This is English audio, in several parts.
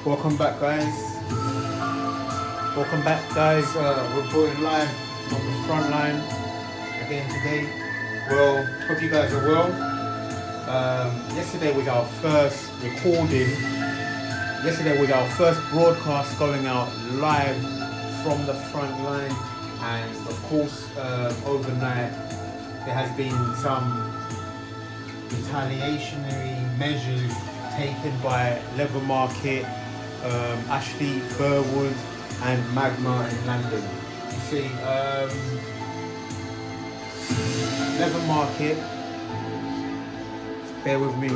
Welcome back, guys. Welcome back, guys. We're reporting live from the Frontline again today. Well, hope you guys are well. Yesterday was our first recording. Yesterday was our first broadcast going out live from the Frontline, and of course, overnight there has been some retaliationary measures taken by Leather Market, Ashley Burwood and Magma in London. You see, Leather Market, bear with me.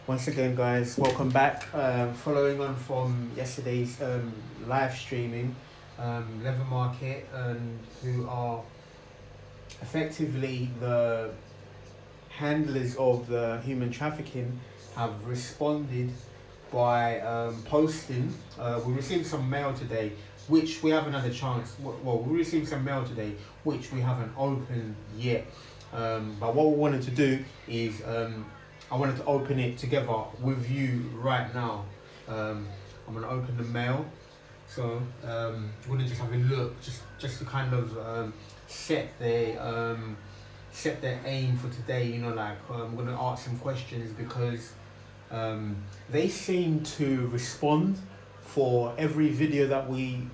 Once again, guys, welcome back. Following on from yesterday's live streaming, Leather Market, who are effectively the handlers of the human trafficking, have responded by posting. We received some mail today, which we haven't had a chance. Well, we received some mail today, which we haven't opened yet. But what we wanted to do is I wanted to open it together with you right now. I'm gonna open the mail, so we're gonna just have a look, just to kind of set their aim for today. You know, like I'm gonna ask some questions because they seem to respond for every video that we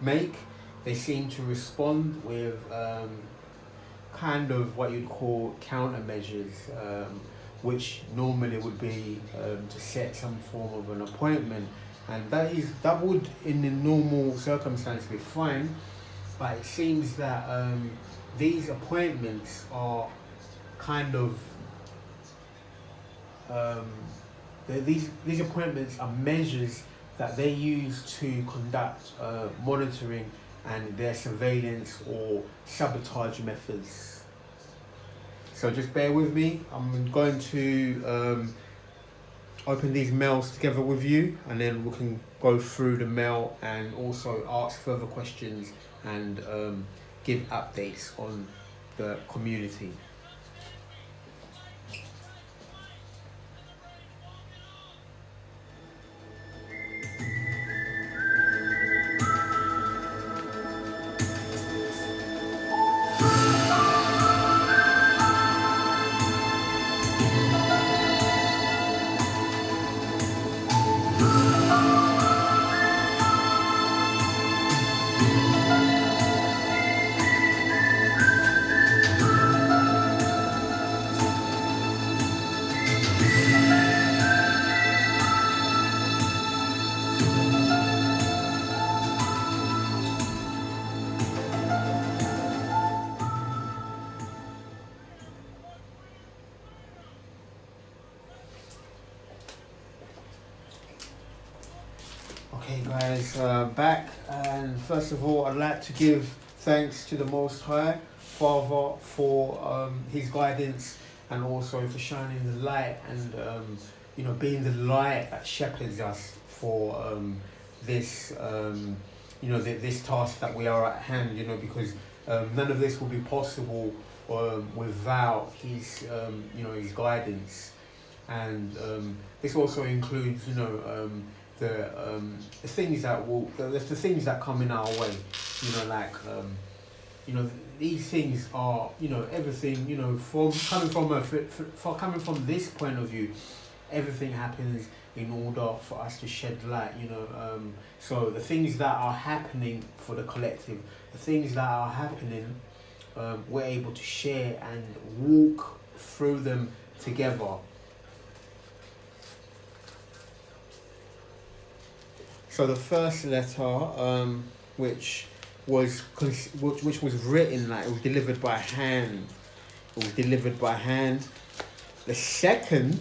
make. They seem to respond with kind of what you'd call countermeasures. Which normally would be to set some form of an appointment, and that would in the normal circumstance be fine, but it seems that these appointments are kind of these appointments are measures that they use to conduct monitoring and their surveillance or sabotage methods. So just bear with me. I'm going to open these mails together with you, and then we can go through the mail and also ask further questions and give updates on the community. Okay, guys, back, and first of all, I'd like to give thanks to the Most High Father for his guidance, and also for shining the light and being the light that shepherds us for this this task that we are at hand. Because none of this will be possible without his his guidance, and this also includes the things that come in our way. These things are everything. Coming from this point of view, everything happens in order for us to shed light. So the things that are happening for the collective, the things that are happening, we're able to share and walk through them together. So the first letter, which was written, like it was delivered by hand. The second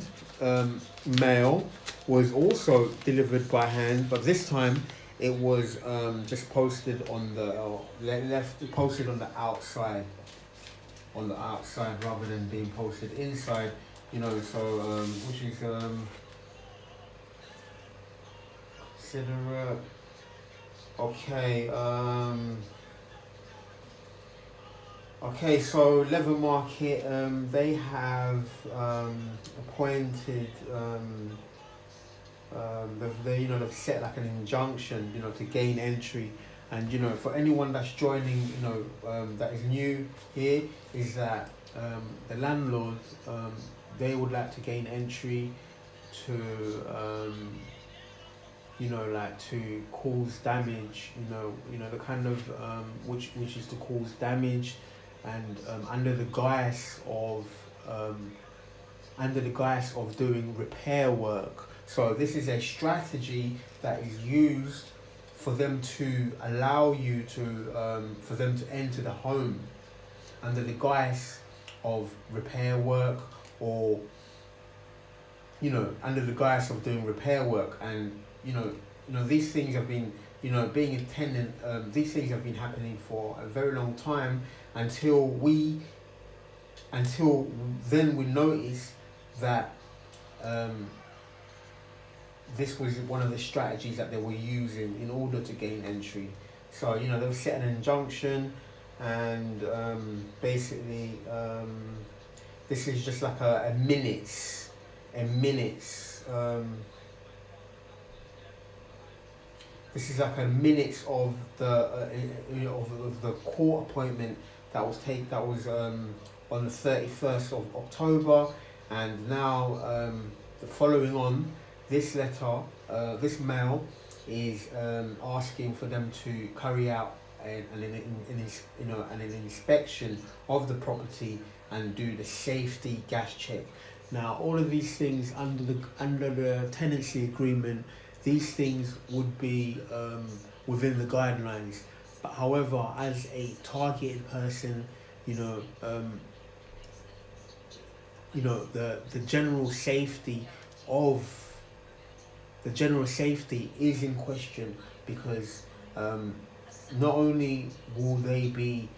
mail was also delivered by hand, but this time it was just posted on the posted on the outside rather than being posted inside. You know, so which is consider okay. Okay, so Leather Market, they have appointed, they've set like an injunction, to gain entry, and for anyone that's joining, that is new here, is that the landlord, they would like to gain entry to, like to cause damage, the kind of which is to cause damage, and under the guise of doing repair work. So this is a strategy that is used for them to allow you to for them to enter the home under the guise of repair work, or under the guise of doing repair work. And these things have been, being a tenant, these things have been happening for a very long time, until then we noticed that this was one of the strategies that they were using in order to gain entry. So they were setting an injunction, and basically this is just like a minutes. This is like a minutes of the of the court appointment that was on the 31st of October, and now following on this letter, this mail is asking for them to carry out an inspection of the property and do the safety gas check. Now, all of these things under the tenancy agreement, these things would be within the guidelines. But however, as a targeted person, the general safety is in question, because not only will they be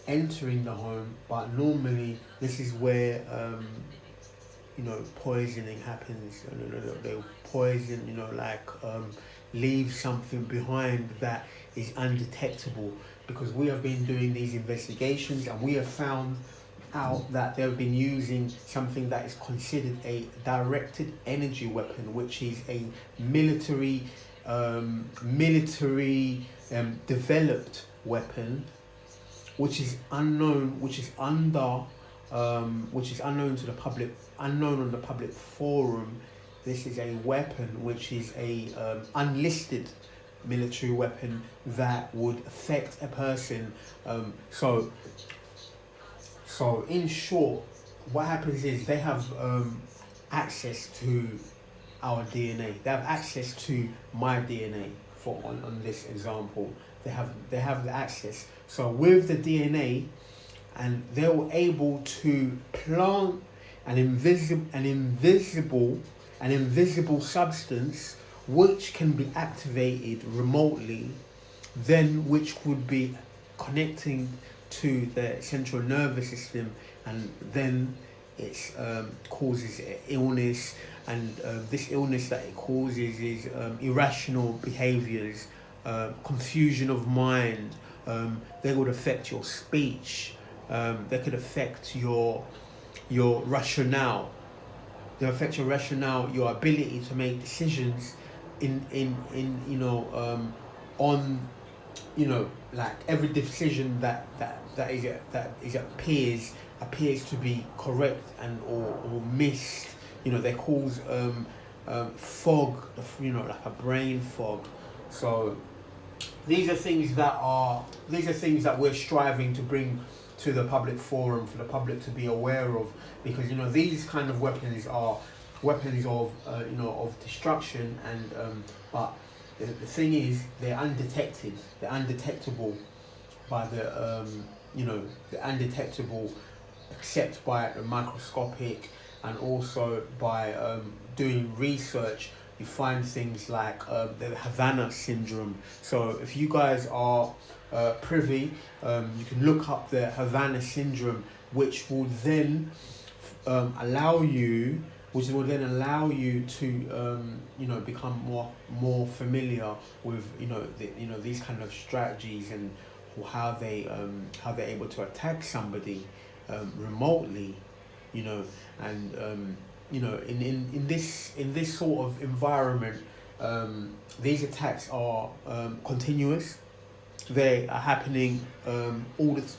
entering the home, but normally this is where poisoning happens. They'll poison, leave something behind that is undetectable, because we have been doing these investigations and we have found out that they've been using something that is considered a directed energy weapon, which is a military developed weapon, which is unknown, which is unknown to the public, unknown on the public forum. This is a weapon which is a unlisted military weapon that would affect a person. So in short, what happens is they have access to our DNA. They have access to my DNA. On this example, they have the access. So with the DNA, and they were able to plant an invisible substance which can be activated remotely, then which would be connecting to the central nervous system, and then it causes illness, and this illness that it causes is irrational behaviors, confusion of mind. They would affect your speech. They could affect your rationale. They affect your rationale, your ability to make decisions on like every decision that appears to be correct and or missed. They cause fog, like a brain fog. So these are things that we're striving to bring to the public forum, for the public to be aware of, because these kind of weapons are weapons of of destruction, and but the thing is, they're undetected, they're undetectable by the they're undetectable except by the microscopic, and also by doing research. you find things like the Havana syndrome. So if you guys are privy, you can look up the Havana syndrome, which will then allow you to become more familiar with these kind of strategies and how they're able to attack somebody remotely, and in this sort of environment, these attacks are continuous. They are happening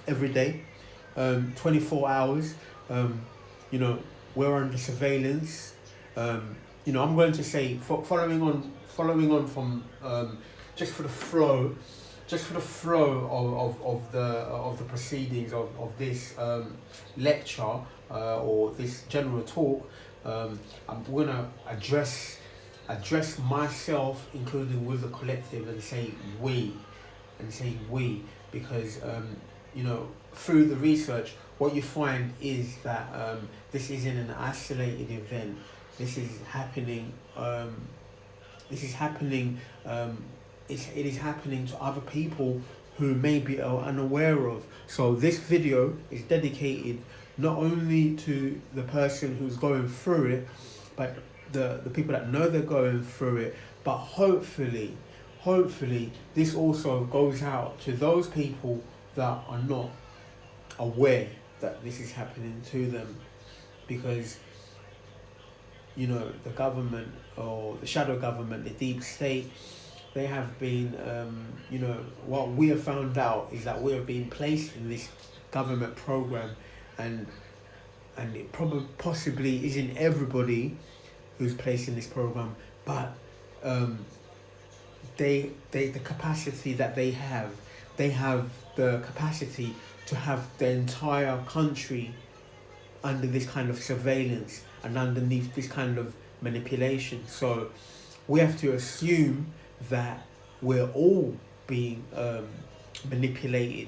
every day, 24 hours. We're under surveillance. I'm going to say, following on from just for the flow of the proceedings of this lecture or this general talk, I'm going to address myself, including with the collective, and say we, because through the research, what you find is that this isn't an isolated event. This is happening. It is happening to other people who maybe are unaware of. So this video is dedicated not only to the person who's going through it, but the people that know they're going through it. But hopefully, this also goes out to those people that are not aware that this is happening to them, because the government or the shadow government, the deep state, they have been what we have found out is that we are being placed in this government program, and it possibly isn't everybody who's placed in this program, but the capacity that they have the capacity to have the entire country under this kind of surveillance and underneath this kind of manipulation. So we have to assume that we're all being manipulated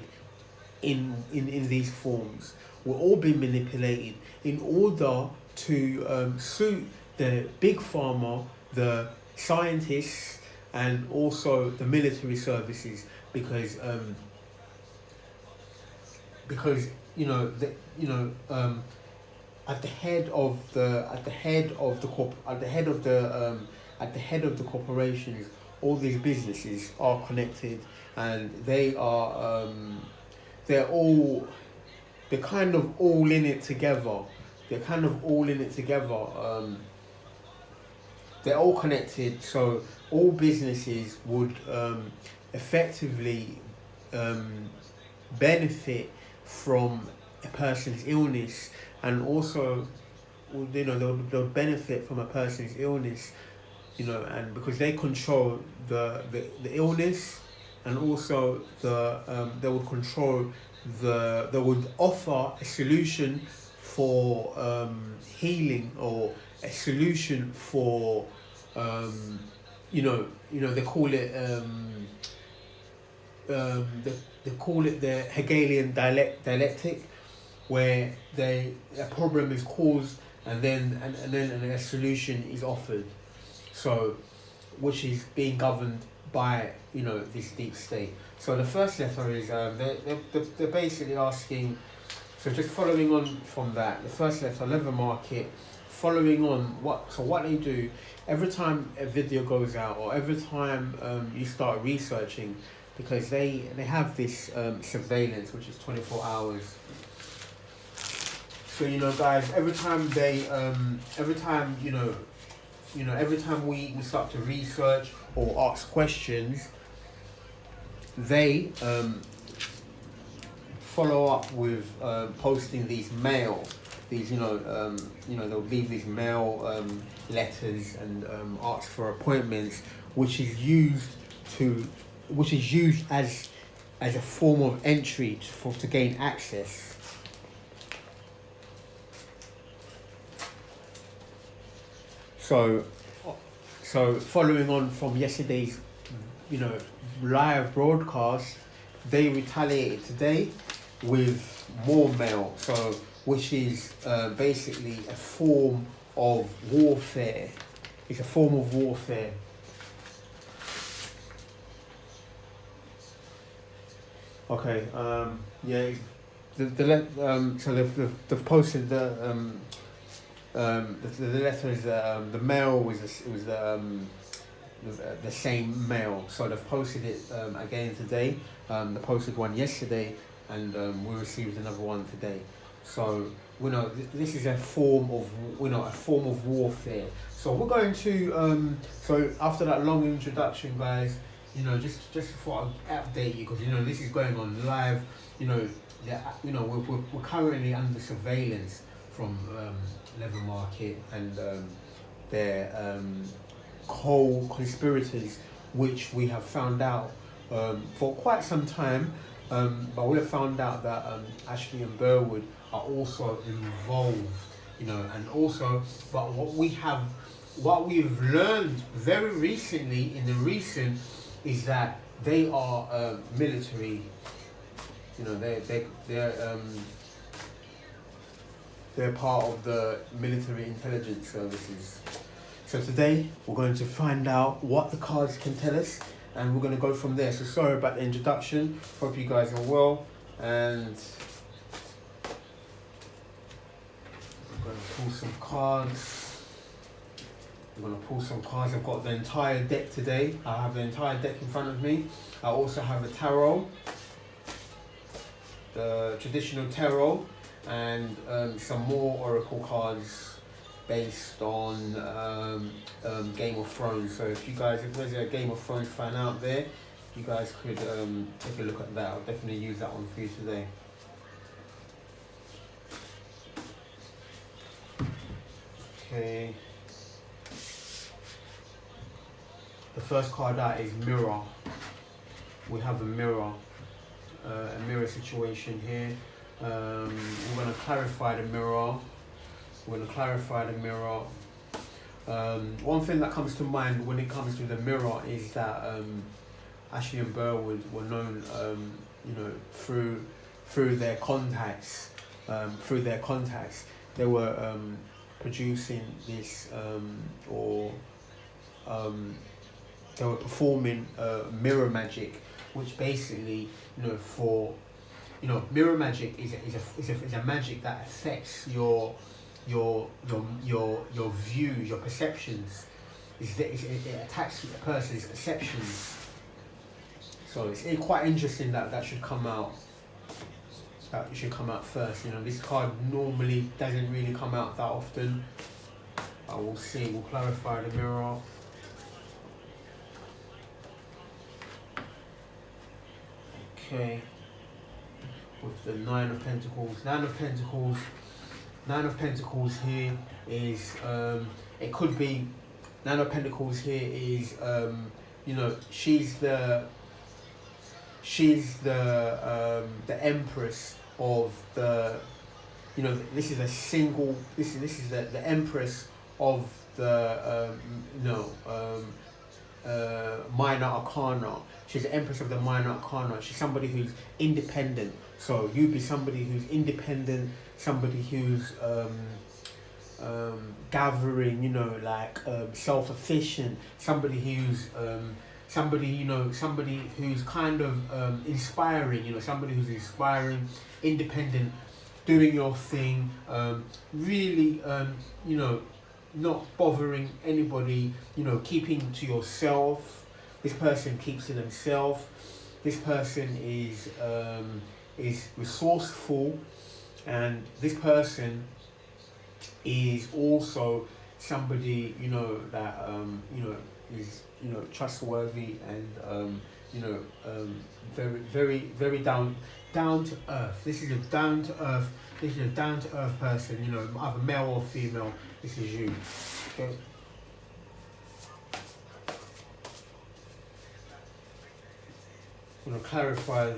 in these forms. We're all being manipulated in order to suit the big pharma, the scientists, and also the military services, because at the head of the corporations, all these businesses are connected, and they're kind of all in it together. They're all connected, so all businesses would effectively benefit from a person's illness, and also they'll benefit from a person's illness, and because they control the illness, and also they would offer a solution for healing, or a solution for they call it they call it the Hegelian dialectic, where a problem is caused and then a solution is offered. So, which is being governed by this deep state. So the first letter is they're basically asking. So just following on from that, the first letter, leather market. Following on what they do, every time a video goes out, or every time you start researching, because they have this surveillance, which is 24 hours. So guys, every time we start to research or ask questions, they follow up with posting these mail. They'll leave these mail letters and ask for appointments, which is used as a form of entry to gain access. So following on from yesterday's live broadcast, they retaliated today with more mail. So which is basically a form of warfare, it's a form of warfare. Okay. Yeah. So they've posted the letter is the mail was the same mail, so they've posted it again today. They posted one yesterday, and we received another one today. So this is a form of warfare. So we're going to so after that long introduction, guys, just before I update you, because this is going on live. We're currently under surveillance from Leather Market and their co-conspirators, which we have found out for quite some time, but we have found out that Ashley and Burwood are also involved, and also, but what we've learned very recently is that they are military. They're part of the military intelligence services. So today we're going to find out what the cards can tell us, and we're going to go from there. So sorry about the introduction. Hope you guys are well, and I'm going to pull some cards. I've got the entire deck today. I have the entire deck in front of me. I also have a tarot, the traditional tarot, and some more oracle cards based on Game of Thrones. So if there's a Game of Thrones fan out there, you guys could take a look at that. I'll definitely use that one for you today. Okay. The first card out is Mirror. We have a mirror situation here. We're going to clarify the mirror. One thing that comes to mind when it comes to the mirror is that Ashley and Burwood were known, through their contacts. They were producing this, they were performing mirror magic, which basically, mirror magic is a magic that affects your views, your perceptions. It attacks a person's perceptions. So it's quite interesting that should come out. That should come out first. This card normally doesn't really come out that often. We'll see. We'll clarify the mirror. Okay. With the Nine of Pentacles. Nine of Pentacles here is it could be Nine of Pentacles here is she's the Empress of the this is the Empress of the Minor Arcana. She's the Empress of the Minor Arcana. She's somebody who's independent. So you'd be somebody who's independent, somebody who's gathering, self-efficient, somebody who's somebody who's kind of inspiring, somebody who's inspiring, independent, doing your thing, really, not bothering anybody, keeping to yourself. This person keeps to themselves. This person is resourceful, and this person is also somebody that is trustworthy and very very very down to earth. This is a down to earth person. Either male or female. This is you. Okay. I'm going to clarify.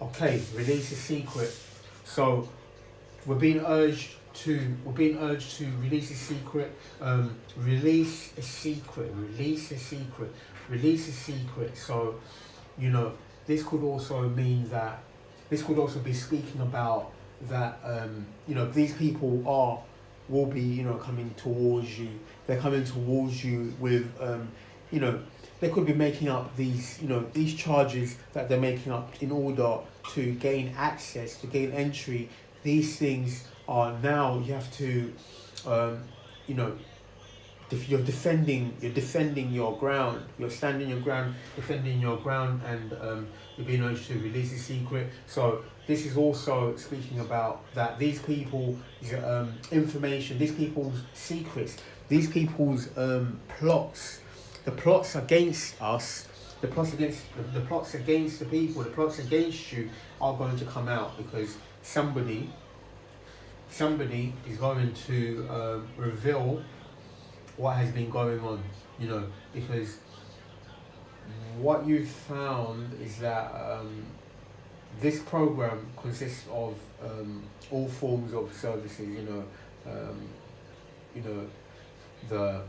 Okay, release a secret. So we're being urged to release a secret. Release a secret. So this could also mean that this could also be speaking about that these people will be coming towards you. They're coming towards you with they could be making up these charges that they're making up in order to gain access, to gain entry. These things are now you have to you know you're defending your ground. You're standing your ground, defending your ground, and you're being urged to release a secret. So this is also speaking about that these people's information, these people's secrets, these people's plots, the plots against us, the plots against the people, the plots against you are going to come out, because somebody is going to reveal what has been going on, because what you've found is that this program consists of all forms of services, the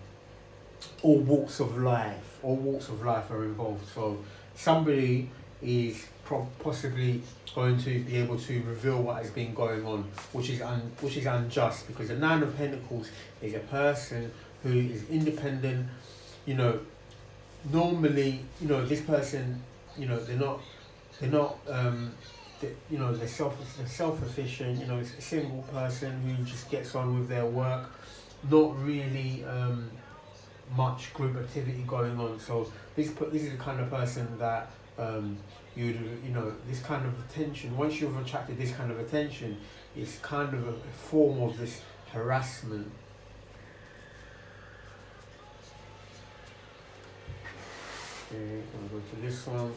all walks of life are involved. So somebody is possibly going to be able to reveal what has been going on, which is unjust, because the Nine of Pentacles is a person who is independent. Normally, this person, they're self-efficient. It's a single person who just gets on with their work, not really much group activity going on. So this is the kind of person that this kind of attention. Once you've attracted this kind of attention, it's kind of a form of this harassment. Okay, I'm going to go to this one.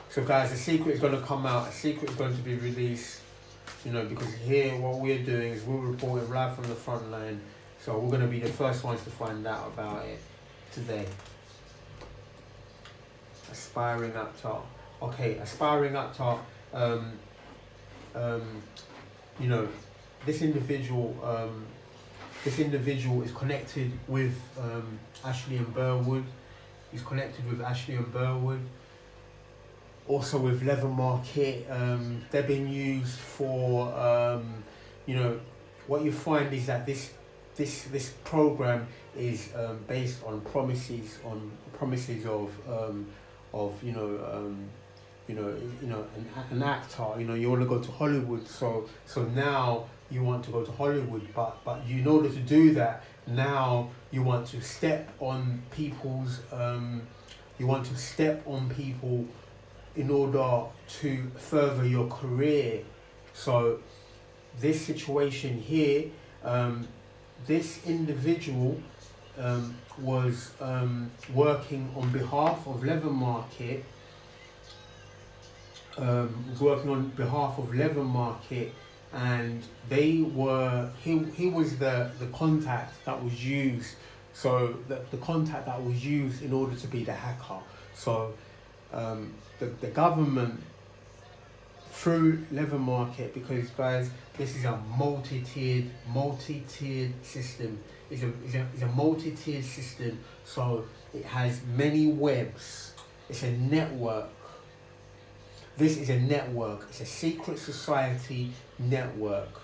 So guys, a secret is going to come out. A secret is going to be released. Because here what we're doing is we're reporting live from the front line. So we're going to be the first ones to find out about it today. Aspiring actor. Okay, aspiring actor. This individual is connected with Ashley and Burwood. He's connected with Ashley and Burwood. Also with Leather Market. They've been used for what you find is that this program is based on promises of an actor. You want to go to Hollywood, so now you want to go to Hollywood, but in order to do that, now you want to step on people's people in order to further your career. So this situation here, this individual was working on behalf of Leather Market. And he was the contact that was used. So the contact that was used in order to be the hacker. So the government, through Leather Market, because guys, this is a multi-tiered system. It's a multi-tiered system. So it has many webs. It's a network. This is a network. It's a secret society network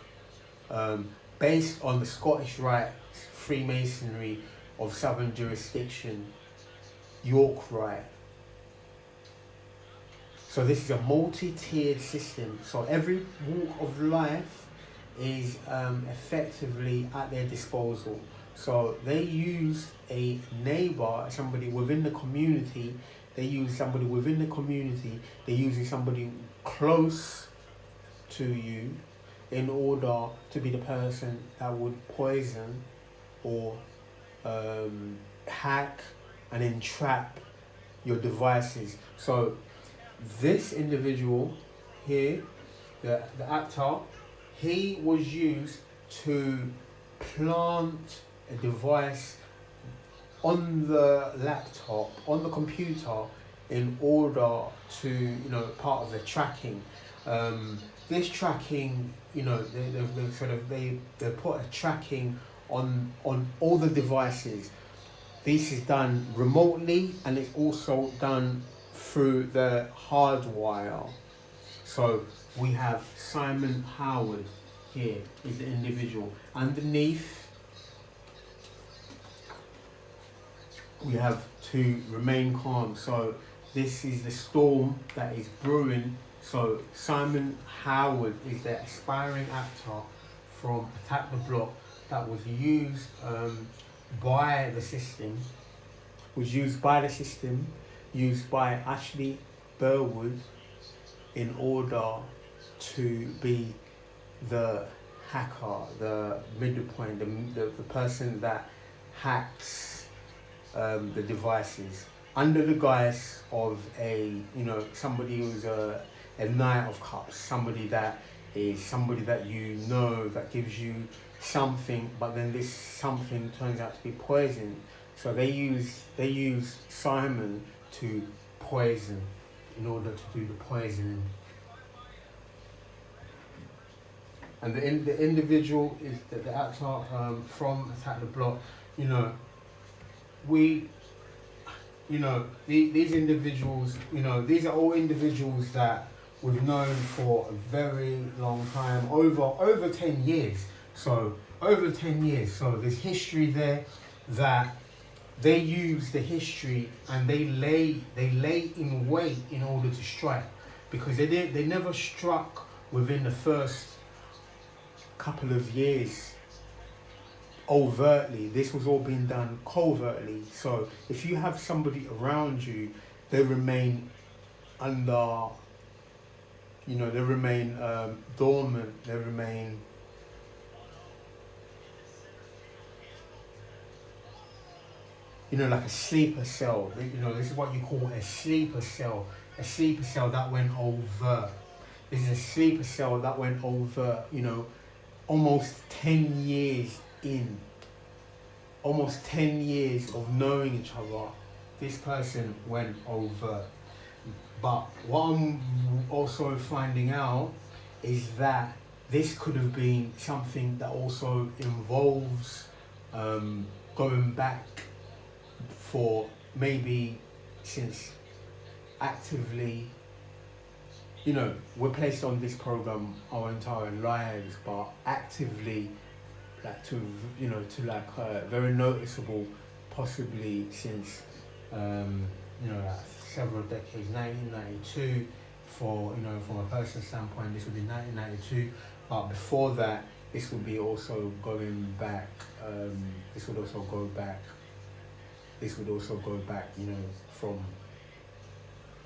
based on the Scottish Rite Freemasonry of Southern Jurisdiction, York Rite. So this is a multi-tiered system. So every walk of life is effectively at their disposal. So they use a neighbour, somebody within the community. They use somebody within the community. They're using somebody close to you in order to be the person that would poison or hack and entrap your devices. So this individual here, the actor, he was used to plant a device on the laptop, on the computer, in order to, part of the tracking. This tracking, they put a tracking on all the devices. This is done remotely, and it's also done through the hardwire. So we have Simon Howard here is the individual. Underneath we have to remain calm. So this is the storm that is brewing. So Simon Howard is the aspiring actor from Attack the Block that was used by the system, used by Ashley Burwood in order to be the hacker, the middle point, the person that hacks the devices under the guise of somebody who's a Knight of Cups, somebody that that gives you something, but then this something turns out to be poison. So they use Simon to poison in order to do the poisoning. And the individual is the actor from Attack the Block. These individuals, these are all individuals that we've known for a very long time, over 10 years. So over 10 years. So there's history there that they use the history and they lay in wait in order to strike, because they never struck within the first couple of years overtly. This was all being done covertly. So if you have somebody around you, they remain under, they remain dormant, they remain like a sleeper cell. This is what you call a sleeper cell. A sleeper cell that went over. This is a sleeper cell that went over, almost 10 years in. Almost 10 years of knowing each other. This person went over. But what I'm also finding out is that this could have been something that also involves going back for maybe since actively, we're placed on this program our entire lives, but actively, very noticeable, possibly since several decades. 1992, from a personal standpoint, this would be 1992. But before that, this would be also going back. This would also go back, from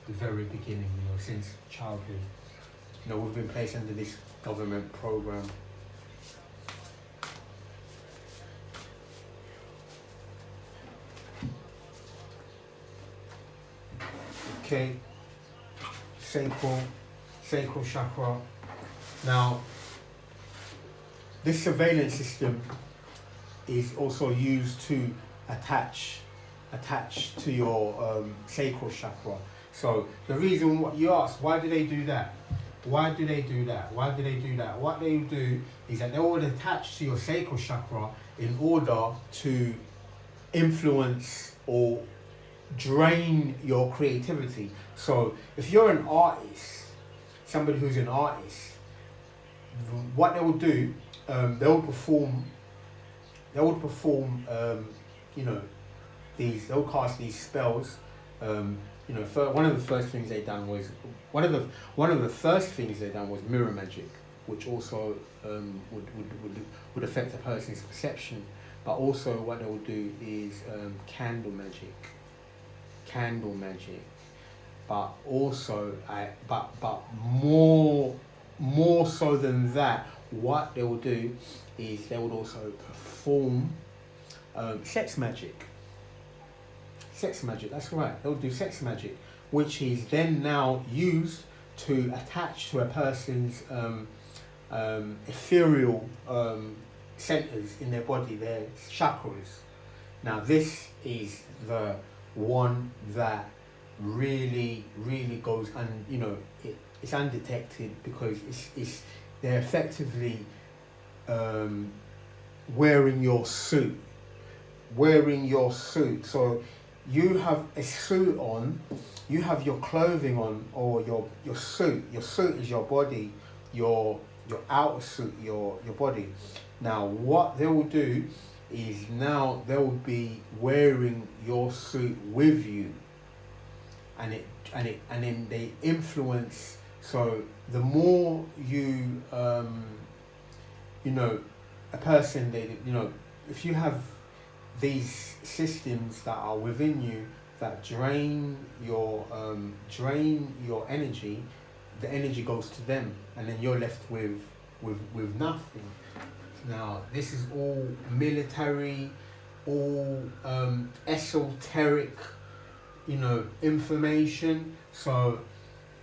the very beginning, since childhood. We've been placed under this government program. Okay, sacral chakra. Now, this surveillance system is also used to attach to your sacral chakra. So the reason what you ask, why do they do that? What they do is that they will attach to your sacral chakra in order to influence or drain your creativity. So if you're an artist, somebody who's an artist, what they will do, they will perform they'll cast these spells. One of the first things they done was mirror magic, which also would affect a person's perception. But also what they will do is candle magic. But also more so than that, what they will do is they would also perform sex magic. That's right, they'll do sex magic, which is then now used to attach to a person's ethereal centers in their body, their chakras. Now this is the one that really goes, and it's undetected, because they're effectively wearing your suit. So you have a suit on, you have your clothing on, or your suit. Your suit is your body, your outer suit, your body. Now, what they will do is now they will be wearing your suit with you, and then they influence. So the more you you know, a person, they, you know, if you have these systems that are within you that drain your energy, the energy goes to them, and then you're left with nothing. Now, this is all military, all esoteric, you know, information. So,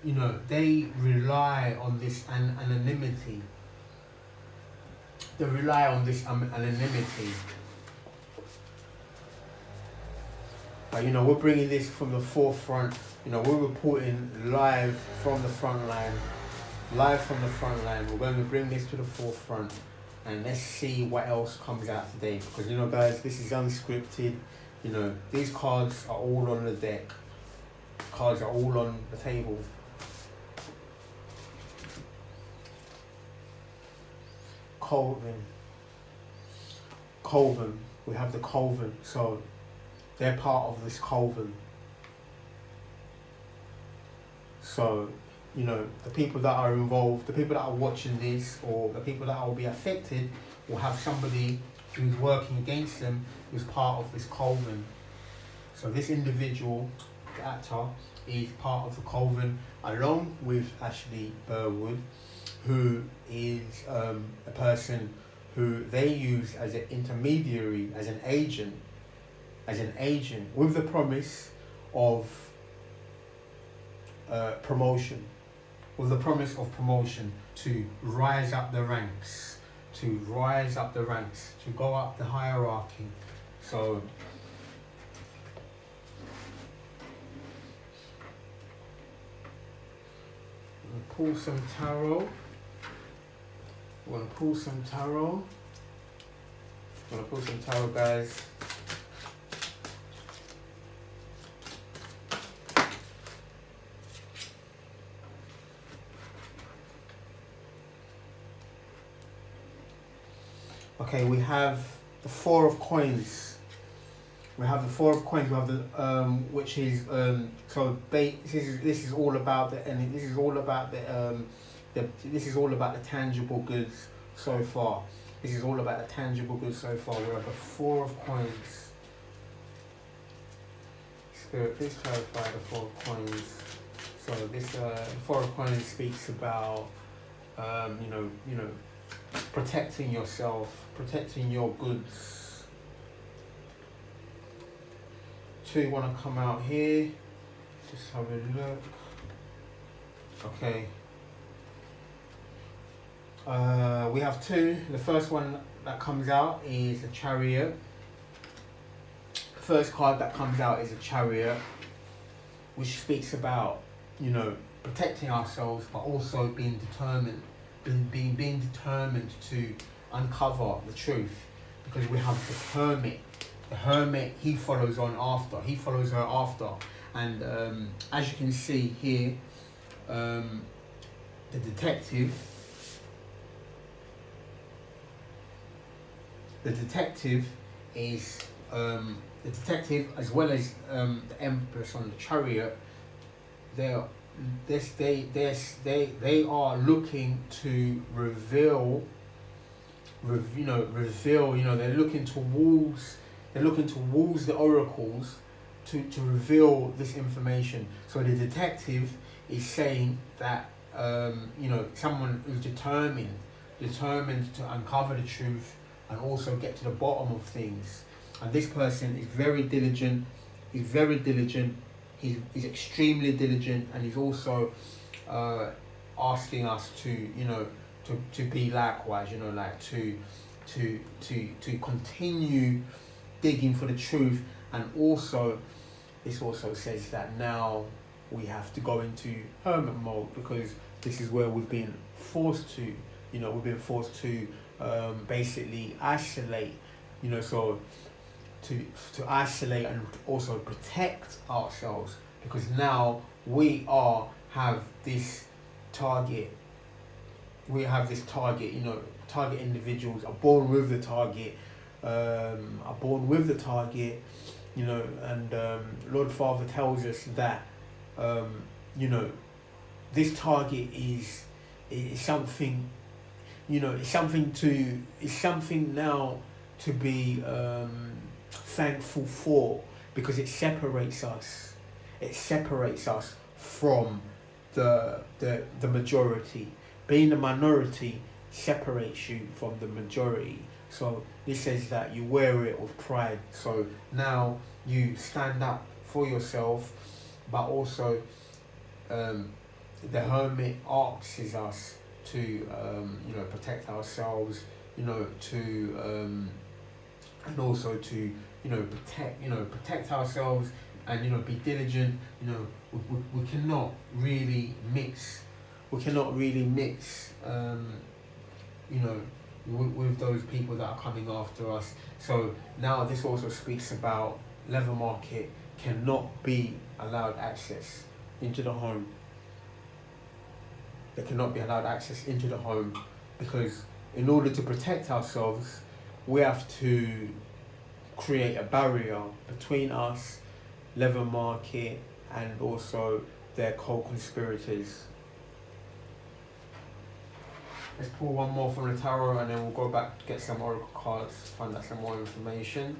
you know, they rely on this anonymity. They rely on this anonymity. But, you know, we're bringing this from the forefront. You know, we're reporting live from the front line. Live from the front line. We're going to bring this to the forefront. And let's see what else comes out today. Because, you know, guys, this is unscripted. You know, these cards are all on the deck. Cards are all on the table. Coven. We have the Coven. So they're part of this Coven. So, you know, the people that are involved, the people that are watching this, or the people that will be affected, will have somebody who's working against them who's part of this Coven. So this individual, the actor, is part of the Coven, along with Ashley Burwood, who is a person who they use as an intermediary, as an agent, with the promise of promotion, to rise up the ranks, to go up the hierarchy. So pull some tarot. We're gonna pull some tarot. Guys. Okay, we have the Four of Coins. We have the which is this is all about the tangible goods so far. We have the Four of Coins. Spirit, please clarify the Four of Coins. So this Four of Coins speaks about protecting yourself, protecting your goods. Two want to come out here. Just have a look. Okay. We have two. The first one that comes out is a Chariot. The first card that comes out is a Chariot, which speaks about, you know, protecting ourselves, but also being determined. Being determined to uncover the truth, because we have the Hermit. The Hermit, he follows her after, and as you can see here, the detective is the detective, as well as the Empress on the Chariot. They are looking to reveal, they're looking towards the oracles to reveal this information. So the detective is saying that someone who's determined to uncover the truth and also get to the bottom of things. And this person is very diligent. He's extremely diligent, and he's also asking us to be likewise, to continue digging for the truth. And also, this also says that now we have to go into hermit mode, because this is where we've been forced to, basically isolate, so to isolate and also protect ourselves, because now we have this target. We have this target. Target individuals are born with the target. And Lord Father tells us that this target is something. It's something now to be thankful for, because it separates us. It separates us from the majority. Being the minority separates you from the majority. So this says that you wear it with pride. So now you stand up for yourself, but also the hermit asks us to protect ourselves, to and also to protect ourselves, and be diligent. We cannot really mix. We cannot really mix. With those people that are coming after us. So now this also speaks about leather market cannot be allowed access into the home. They cannot be allowed access into the home, because in order to protect ourselves, we have to create a barrier between us, leather market, and also their co-conspirators. Let's pull one more from the tarot, and then we'll go back to get some oracle cards, find out some more information.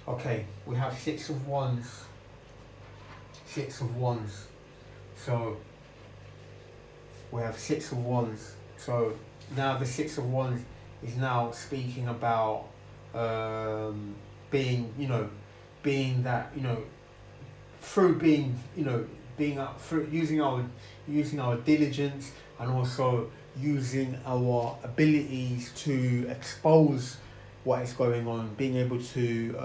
Okay, we have Six of Wands. Six of Wands. So we have Six of Wands. So now the Six of Wands is now speaking about being that, through being up, through using our diligence, and also using our abilities to expose what is going on, being able to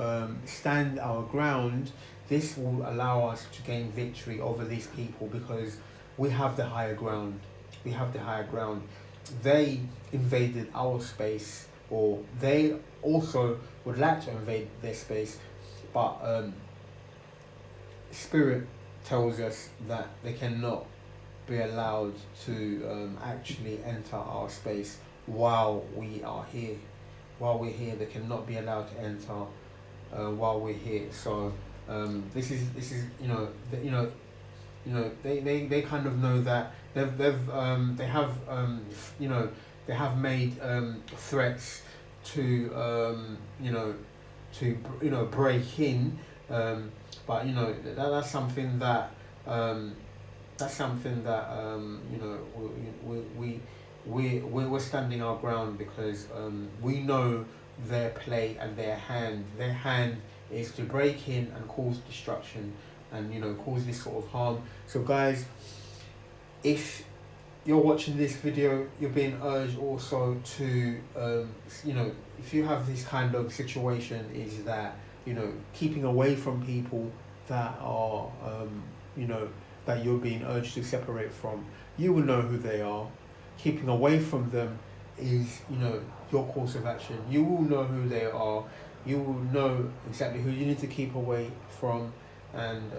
stand our ground. This will allow us to gain victory over these people, because we have the higher ground. We have the higher ground. They invaded our space, or they also would like to invade their space, but Spirit tells us that they cannot be allowed to actually enter our space while we are here. While we're here, they cannot be allowed to enter while we're here. So this is they kind of know that they have made threats to break in, but that's something that we're standing our ground, because we know their play and their hand. Their hand is to break in and cause destruction, and cause this sort of harm. So guys, if you're watching this video, you're being urged also to if you have this kind of situation, is that keeping away from people that are that you're being urged to separate from. You will know who they are. Keeping away from them is your course of action. You will know who they are. You will know exactly who you need to keep away from, and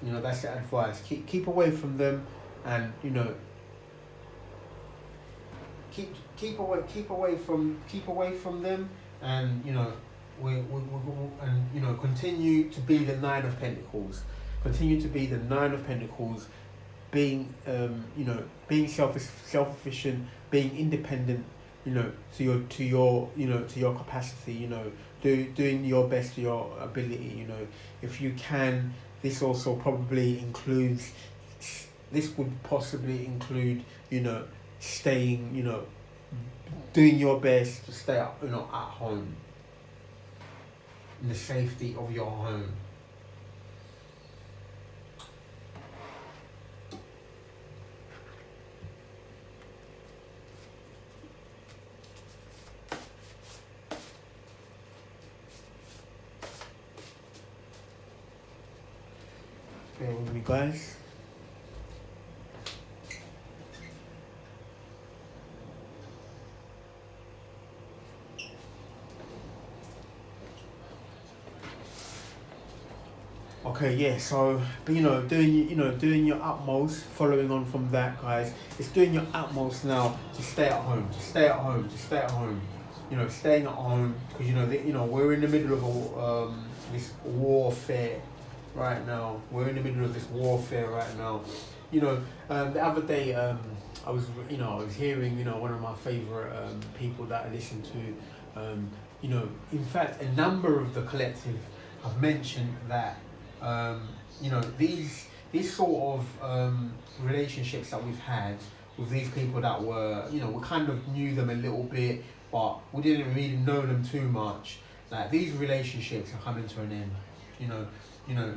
that's the advice. Keep away from them, and keep away from them, and continue to be the Nine of Pentacles. Continue to be the Nine of Pentacles, being being self-sufficient, being independent, to your capacity, doing your best to your ability. If you can, this also probably includes, this would possibly include staying, doing your best to stay up, at home, in the safety of your home. with me, guys. Okay, yeah. So, but doing your utmost. Following on from that, guys, it's doing your utmost now to stay at home. To stay at home. To stay at home. Staying at home because we're in the middle of this warfare right now. We're in the middle of this warfare right now. The other day, I was hearing one of my favorite people that I listen to. In fact, a number of the collective have mentioned that. These sort of relationships that we've had with these people that were, we kind of knew them a little bit, but we didn't really know them too much. Like, these relationships are coming to an end.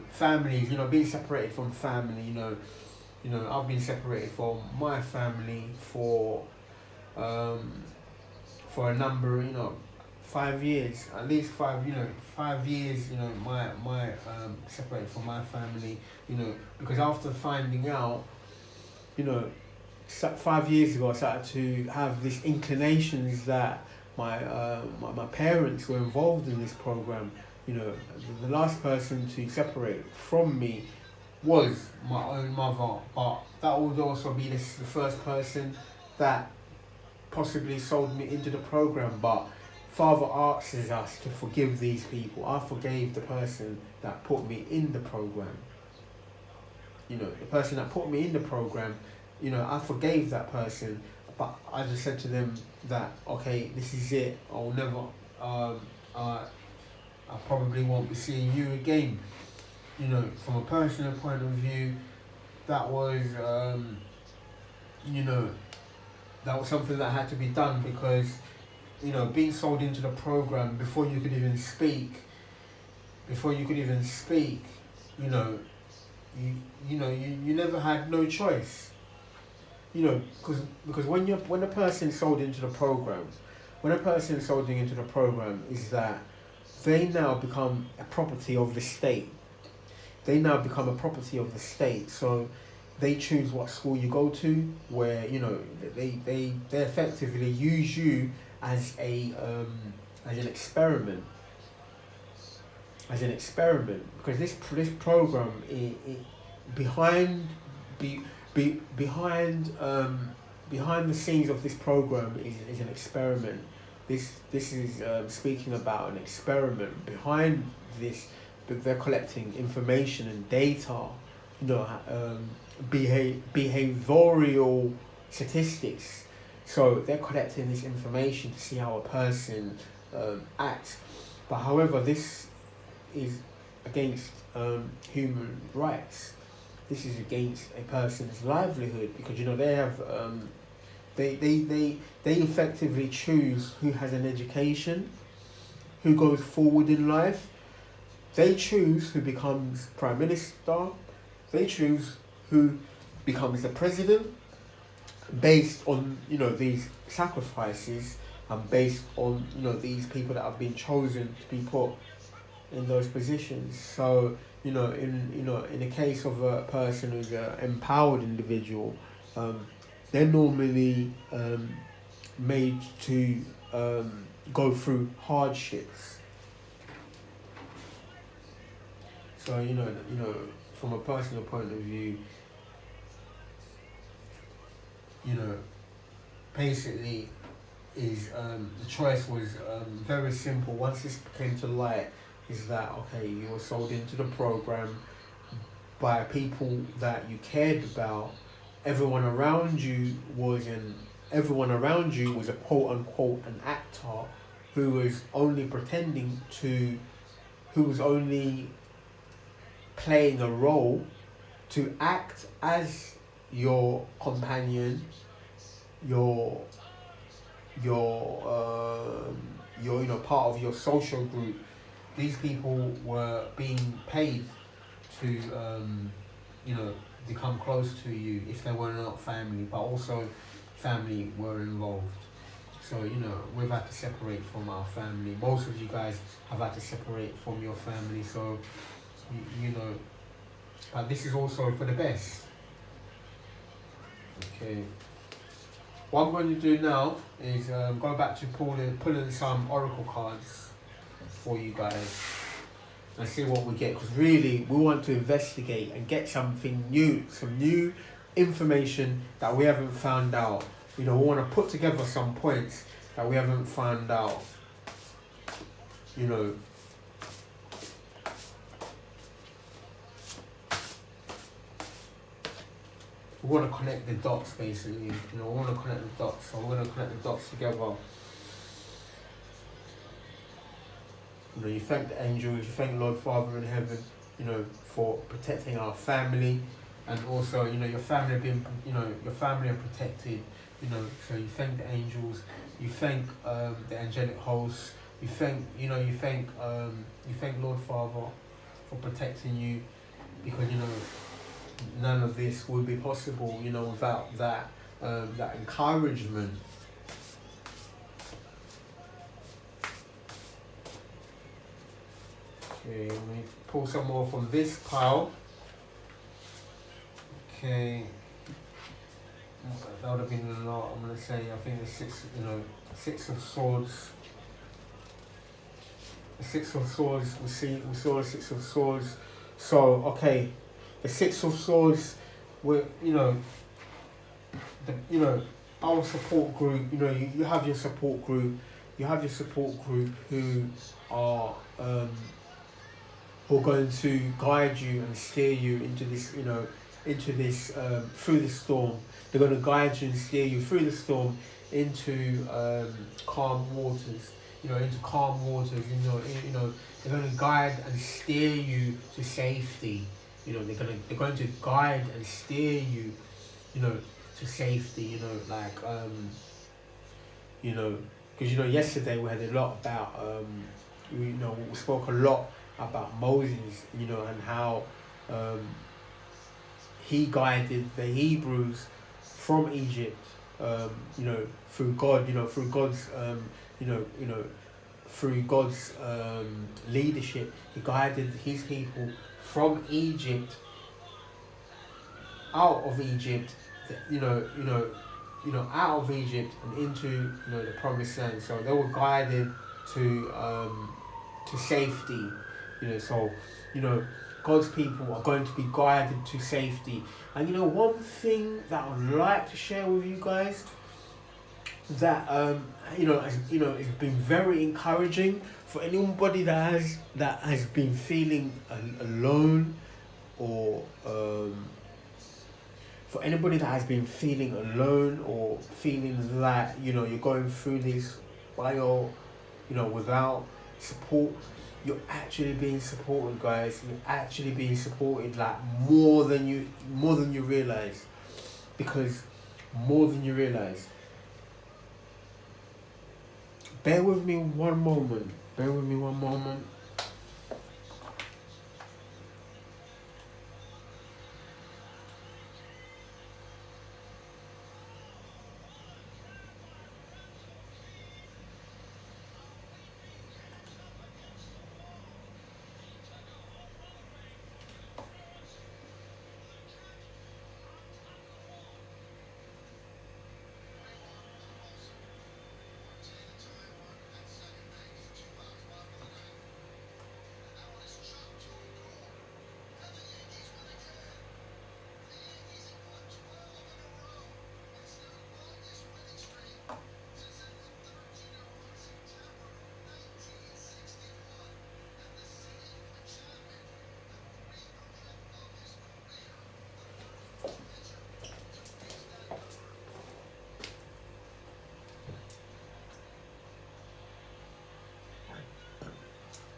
Families, being separated from family. I've been separated from my family for a number, 5 years, at least 5 years, my separated from my family, because after finding out, 5 years ago I started to have these inclinations that my parents were involved in this program. The last person to separate from me was my own mother, but that would also be the first person that possibly sold me into the program. But Father asks us to forgive these people. I forgave the person that put me in the program. The person that put me in the program, I forgave that person, but I just said to them that, okay, this is it. I'll never, I probably won't be seeing you again. From a personal point of view, that was, that was something that had to be done because, being sold into the program before you could even speak, you never had no choice. Because when a person sold into the program, is that they now become a property of the state. So they choose what school you go to, where they effectively use you as an experiment. Because this program, behind the scenes of this program is an experiment. This is speaking about an experiment. Behind this, they're collecting information and data, behavioral statistics. So they're collecting this information to see how a person acts. But however, this is against human rights. This is against a person's livelihood because they have they effectively choose who has an education, who goes forward in life. They choose who becomes prime minister. They choose who becomes the president, based on these sacrifices and based on these people that have been chosen to be put in those positions. So in the case of a person who's an empowered individual, they're normally made to go through hardships. So from a personal point of view, basically is the choice was very simple. Once this came to light, is that okay, you were sold into the program by people that you cared about. Everyone around you was a quote unquote an actor who was only playing a role to act as your companion, your part of your social group. These people were being paid to become close to you if they were not family, but also family were involved. So we've had to separate from our family. Most of you guys have had to separate from your family. So but this is also for the best. Okay. What I'm going to do now is go back to pulling some oracle cards for you guys and see what we get, because really we want to investigate and get something new, some new information that we haven't found out. You know, we want to put together some points that we haven't found out. You know, we want to connect the dots basically. You know, we want to connect the dots, so we're going to connect the dots together. You know, you thank the angels, you thank Lord Father in heaven, you know, for protecting our family, and also, you know, your family are being, you know, your family are protected, you know, so you thank the angels, you thank the angelic hosts, you thank Lord Father for protecting you, because, you know, none of this would be possible, you know, without that that encouragement. Okay, let me pull some more from this pile. Okay, that would have been a lot. I'm gonna say, I think the Six of Swords. The Six of Swords. We saw the Six of Swords. So okay, the Six of Swords. Our support group. You know, you have your support group. You have your support group who are going to guide you and steer you into this, you know, through the storm. They're going to guide you and steer you through the storm into calm waters. You know, into calm waters. You know, they're going to guide and steer you to safety. You know, they're going to guide and steer you, you know, to safety. You know, like you know, because, you know, yesterday we had a lot about we spoke a lot about Moses, you know, and how he guided the Hebrews from Egypt, you know, through God, you know, through God's, through God's leadership. He guided his people from Egypt, out of Egypt, out of Egypt and into, you know, the promised land. So they were guided to safety. You know, so, you know, God's people are going to be guided to safety. And, you know, one thing that I would like to share with you guys that has been very encouraging for anybody that has been feeling alone, or for anybody that has been feeling alone, or feeling that, you know, you're going through this by your, you know, without support. You're actually being supported, guys. You're actually being supported, like more than you realize, because more than you realize. Bear with me one moment. Bear with me one moment.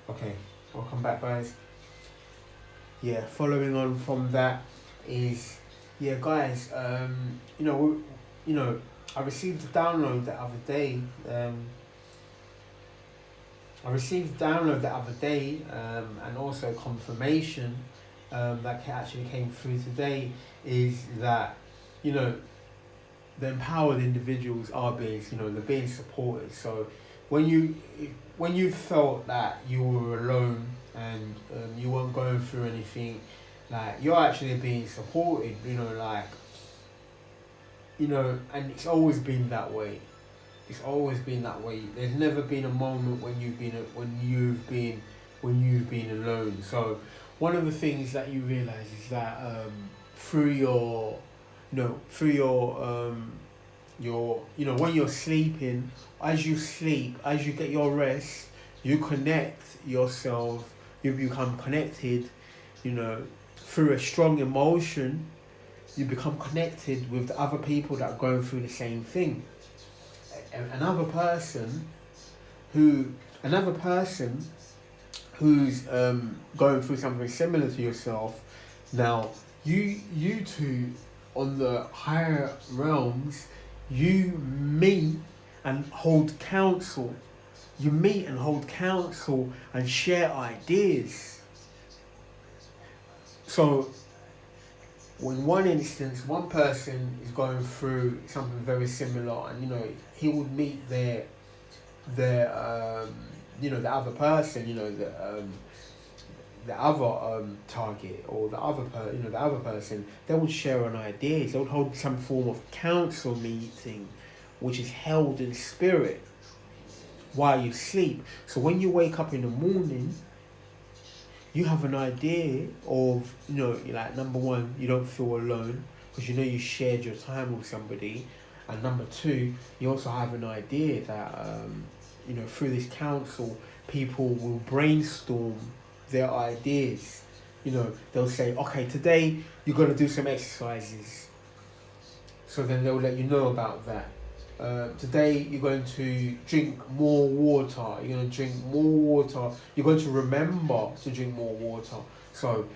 Okay, welcome back, guys. Yeah, following on from that is, yeah, guys. I received a download the other day. And also confirmation that actually came through today, is that, you know, the empowered individuals are being, you know, they're being supported. So when you felt that you were alone and you weren't going through anything, Like, you're actually being supported, and it's always been that way. It's always been that way. There's never been a moment when you've been alone. So one of the things that you realize is that through when you're sleeping, as you get your rest, you connect yourself, you become connected, through a strong emotion, you become connected with the other people that are going through the same thing. Another person who's going through something similar to yourself. Now, you two on the higher realms, you meet and hold counsel. You meet and hold counsel and share ideas. So, in one instance, one person is going through something very similar, and he would meet the other person, the other target, or the other person. They would share an idea. They would hold some form of council meeting, which is held in spirit while you sleep. So when you wake up in the morning, you have an idea of, like, number one, you don't feel alone because you shared your time with somebody, and number two, you also have an idea that through this council, people will brainstorm their ideas. They'll say, okay, today you're going to do some exercises. So then they'll let you know about that. Today you're going to drink more water. You're going to drink more water. You're going to remember to drink more water. So,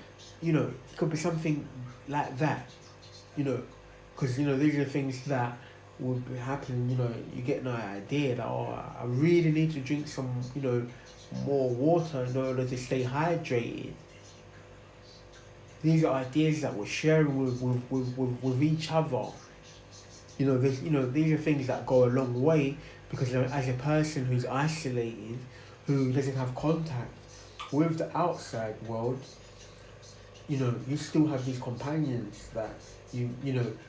it could be something like that. Because these are things that would be happening. You get an idea that, I really need to drink some more water in order to stay hydrated. These are ideas that we're sharing with each other. These are things that go a long way, because as a person who's isolated, who doesn't have contact with the outside world, you still have these companions that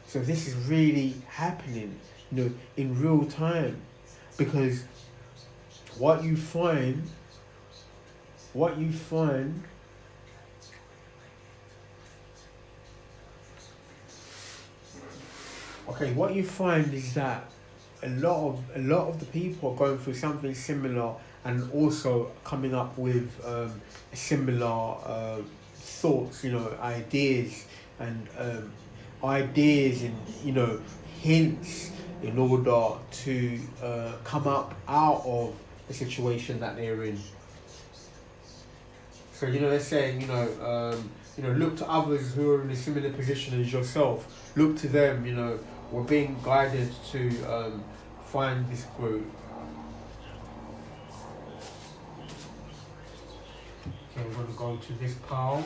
so this is really happening, in real time, because what you find is that a lot of the people are going through something similar, and also coming up with similar thoughts, ideas and hints in order to come up out of the situation that they're in. So they're saying look to others who are in a similar position as yourself. Look to them. We're being guided to find this group. Okay, we're going to go to this pile.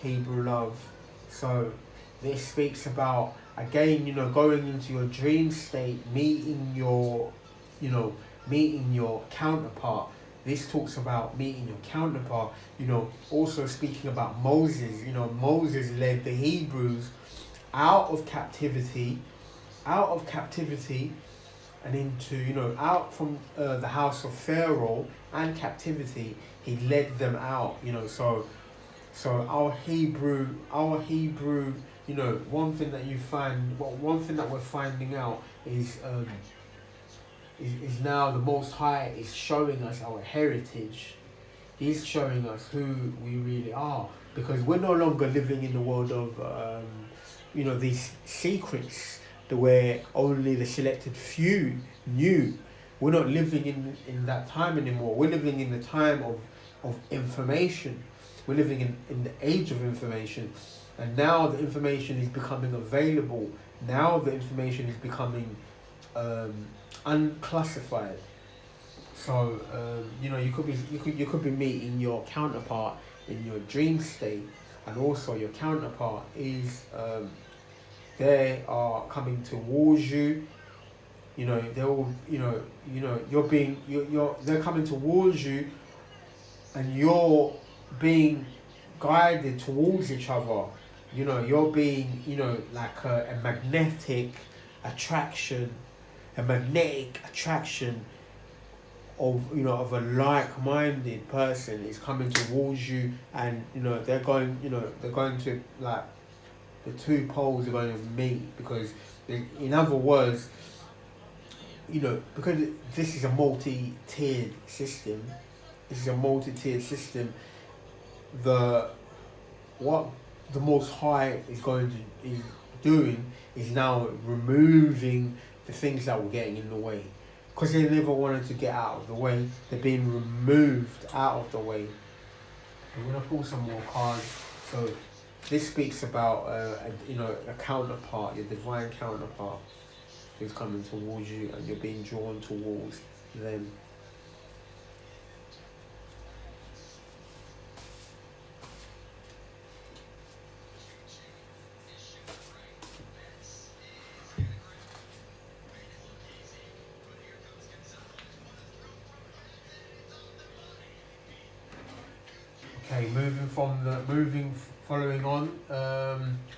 Hebrew love. So this speaks about, again, going into your dream state, meeting your counterpart. This talks about meeting your counterpart. Also speaking about Moses. Moses led the Hebrews out of captivity, and into out from the house of Pharaoh and captivity. He led them out. So our Hebrew, one thing that we're finding out is now the Most High is showing us our heritage. He's showing us who we really are, because we're no longer living in the world of these secrets where only the selected few knew. We're not living in that time anymore. We're living in the time of information. We're living in the age of information, and now the information is becoming available. Now the information is becoming unclassified. So you could be meeting your counterpart in your dream state, and also your counterpart is they are coming towards you. You know, they're all, they're coming towards you, and you're being guided towards each other. You know, you're being, like a attraction, magnetic attraction of a like-minded person is coming towards you, and they're going to, like, the two poles are going to meet, because in other words, because this is a multi-tiered system. The what the Most High is doing is now removing the things that were getting in the way, because they never wanted to get out of the way. They're being removed out of the way. I'm gonna pull some more cards. So this speaks about a counterpart, your divine counterpart, who's coming towards you, and you're being drawn towards them. Okay, following on,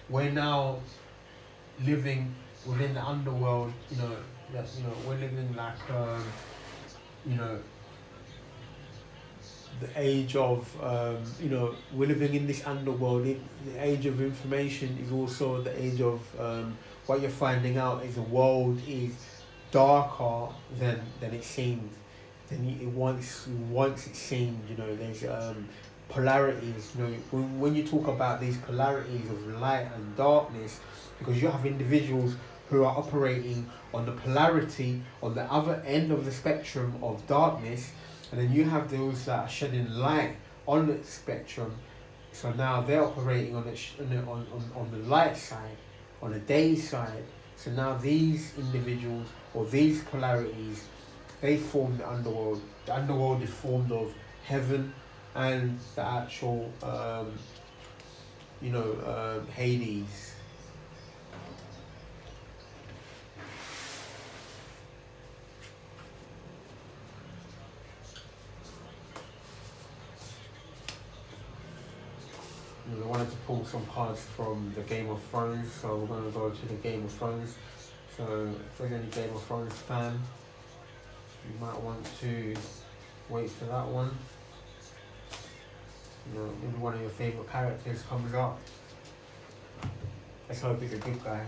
we're now living within the underworld. We're living like, the age of, we're living in this underworld. The age of information is also the age of, what you're finding out is the world is darker than it seemed. Once it seemed. There's polarities. When you talk about these polarities of light and darkness, because you have individuals who are operating on the polarity on the other end of the spectrum of darkness, and then you have those that are shedding light on the spectrum. So now they're operating on the light side, on the day side. So now these individuals, or these polarities, they form the underworld. The underworld is formed of heaven and the actual, Hades. I wanted to pull some cards from the Game of Thrones, so we're going to go to the Game of Thrones. So if there's any Game of Thrones fan, you might want to wait for that one. Maybe one of your favourite characters comes up. Let's hope he's a good guy.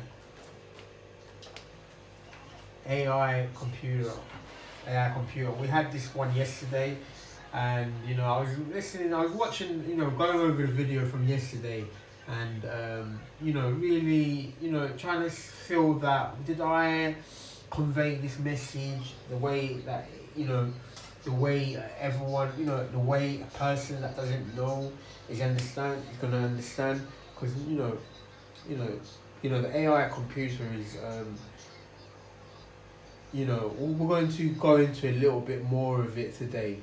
AI computer. We had this one yesterday, and I was watching, going over the video from yesterday, and really, trying to feel that, did I convey this message the way that, the way everyone, the way a person that doesn't know is gonna understand, because the AI computer is, we're going to go into a little bit more of it today.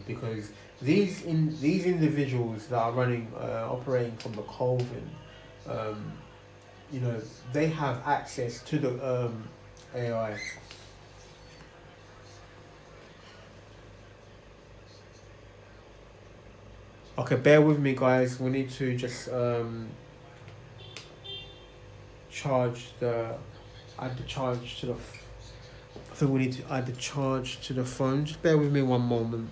Because these individuals that are operating from the Colvin, they have access to the AI. Okay, bear with me, guys. We need to just add the charge to the. I think we need to add the charge to the phone. Just bear with me one moment.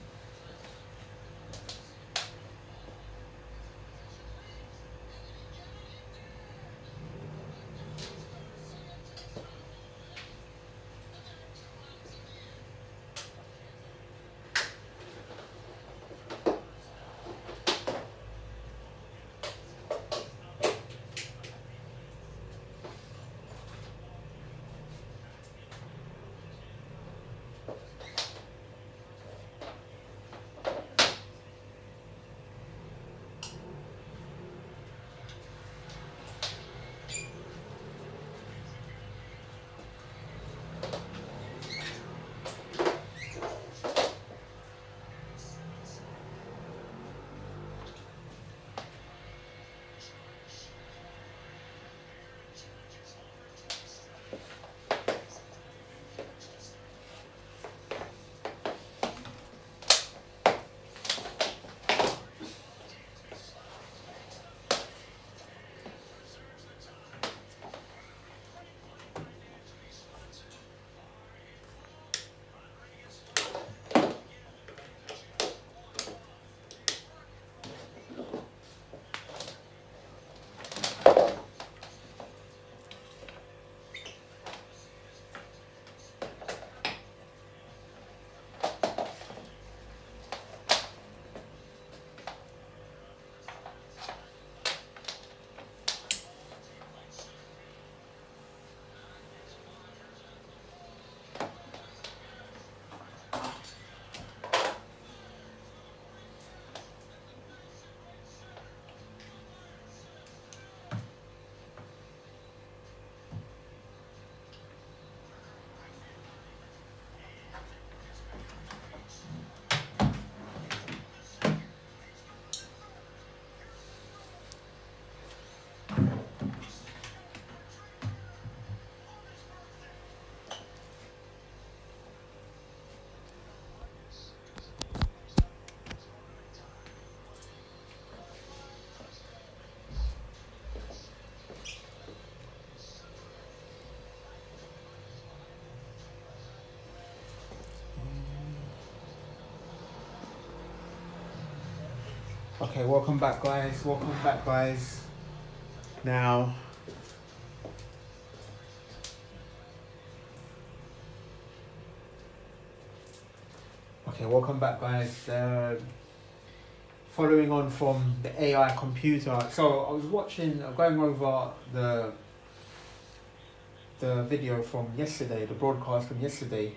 Okay, welcome back, guys. Welcome back, guys. Now, okay, welcome back, guys. Following on from the AI computer. So I was watching, going over the video from yesterday, the broadcast from yesterday.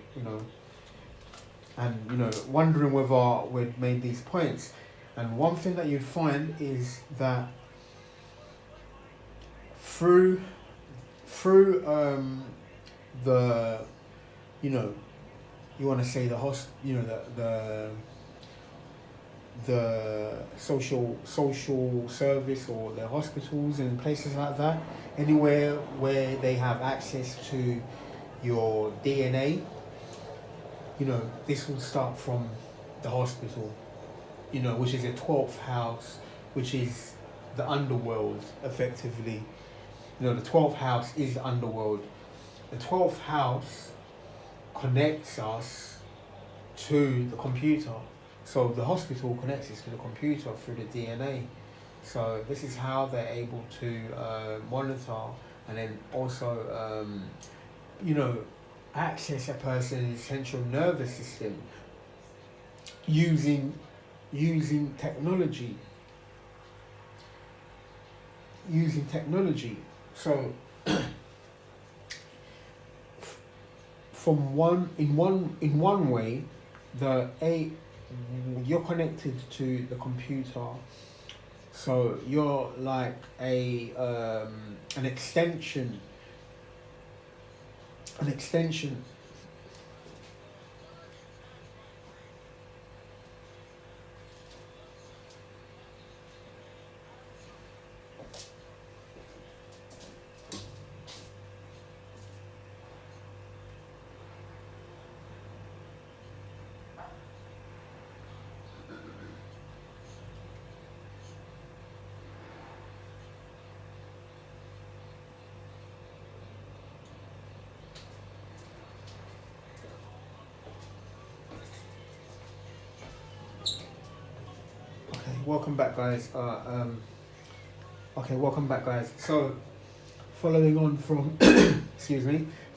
And wondering whether we'd made these points. And one thing that you'd find is that through the you want to say the host the social service or the hospitals and places like that, anywhere where they have access to your DNA, this will start from the hospital, which is a 12th house, which is the underworld, effectively. The 12th house is the underworld. The 12th house connects us to the computer. So the hospital connects us to the computer through the DNA. So this is how they're able to monitor and then also, access a person's central nervous system using technology. So in one way, you're connected to the computer, so you're like an extension. Welcome back, guys. Welcome back, guys. So, following on from,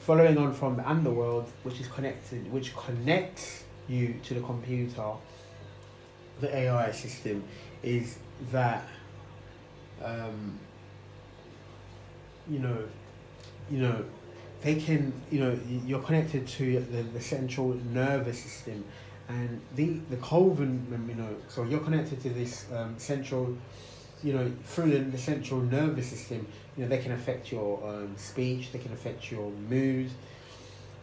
following on from the underworld, which connects you to the computer, the AI system, is that, they can, you're connected to the central nervous system. And the Coven, so you're connected to this central, through the central nervous system. They can affect your speech. They can affect your mood.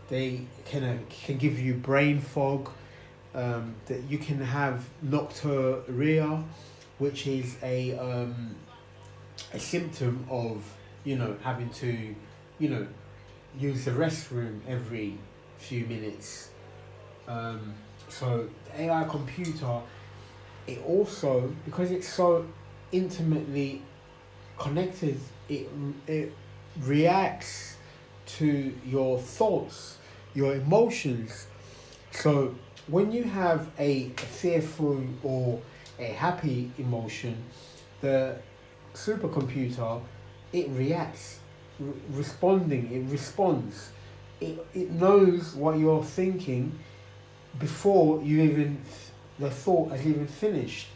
They can give you brain fog. That you can have nocturia, which is a symptom of having to use the restroom every few minutes. So the AI computer, it also, because it's so intimately connected, it reacts to your thoughts, your emotions. So when you have a fearful or a happy emotion, the supercomputer, it reacts, it responds. It knows what you're thinking before the thought has even finished,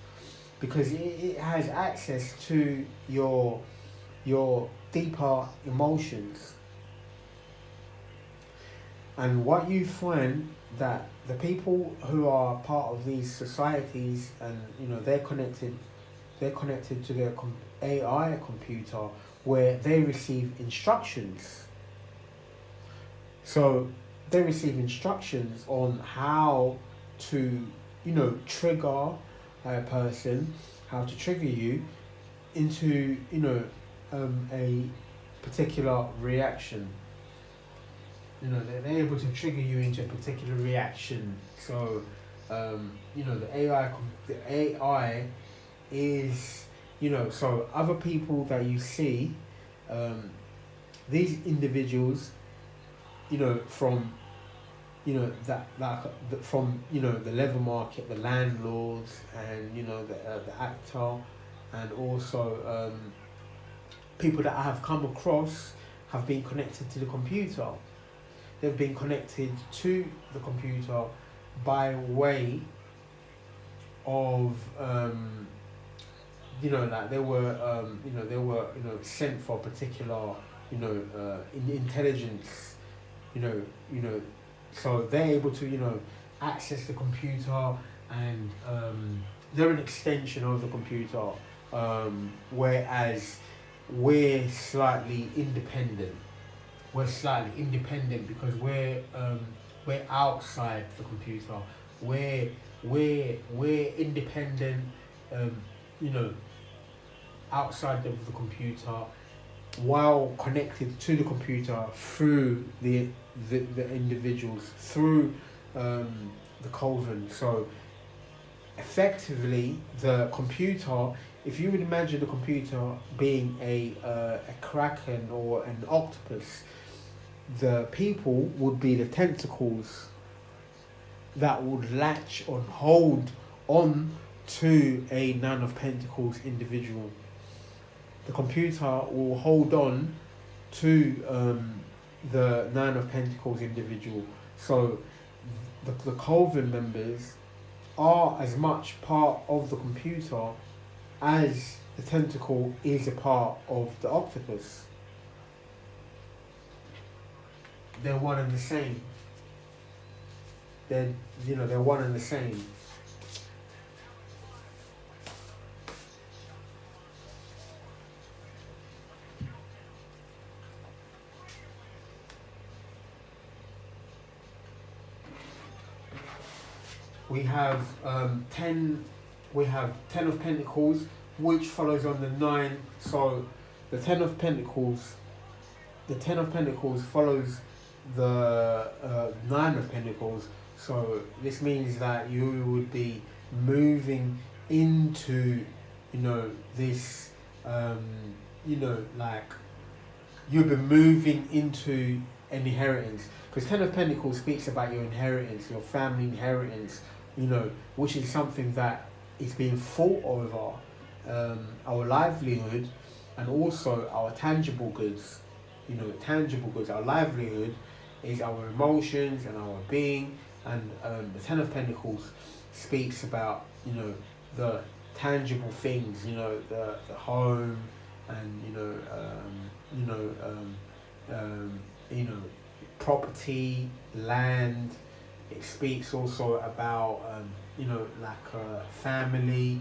because it has access to your deeper emotions. And what you find, that the people who are part of these societies, and they're connected to their AI computer, where they receive instructions. So they receive instructions on how to, trigger a person, how to trigger you into, a particular reaction. They're able to trigger you into a particular reaction. So, the AI is, so other people that you see, these individuals, from that from the leather market, the landlords, and the actor, and also people that I have come across have been connected to the computer. They've been connected to the computer by way of like they were sent for a particular intelligence, you know you know so they're able to access the computer, and they're an extension of the computer, whereas we're slightly independent because we're outside the computer. We're independent, you know, outside of the computer, while connected to the computer through the individuals, through the Coven. So effectively, the computer, if you would imagine the computer being a kraken or an octopus, the people would be the tentacles that would latch or hold on to a Nine of Pentacles individual. The computer will hold on to the Nine of Pentacles individual. So the Coven members are as much part of the computer as the tentacle is a part of the octopus. They're one and the same. They're one and the same. We have 10 of Pentacles, which follows on the 9. So the 10 of Pentacles follows the 9 of Pentacles. So this means that you would be moving into this like you'll be moving into an inheritance, because 10 of Pentacles speaks about your inheritance, your family inheritance, which is something that is being fought over, our livelihood, and also our tangible goods. Our livelihood is our emotions and our being, and the 10 of Pentacles speaks about the tangible things, the home, and property, land. It speaks also about family,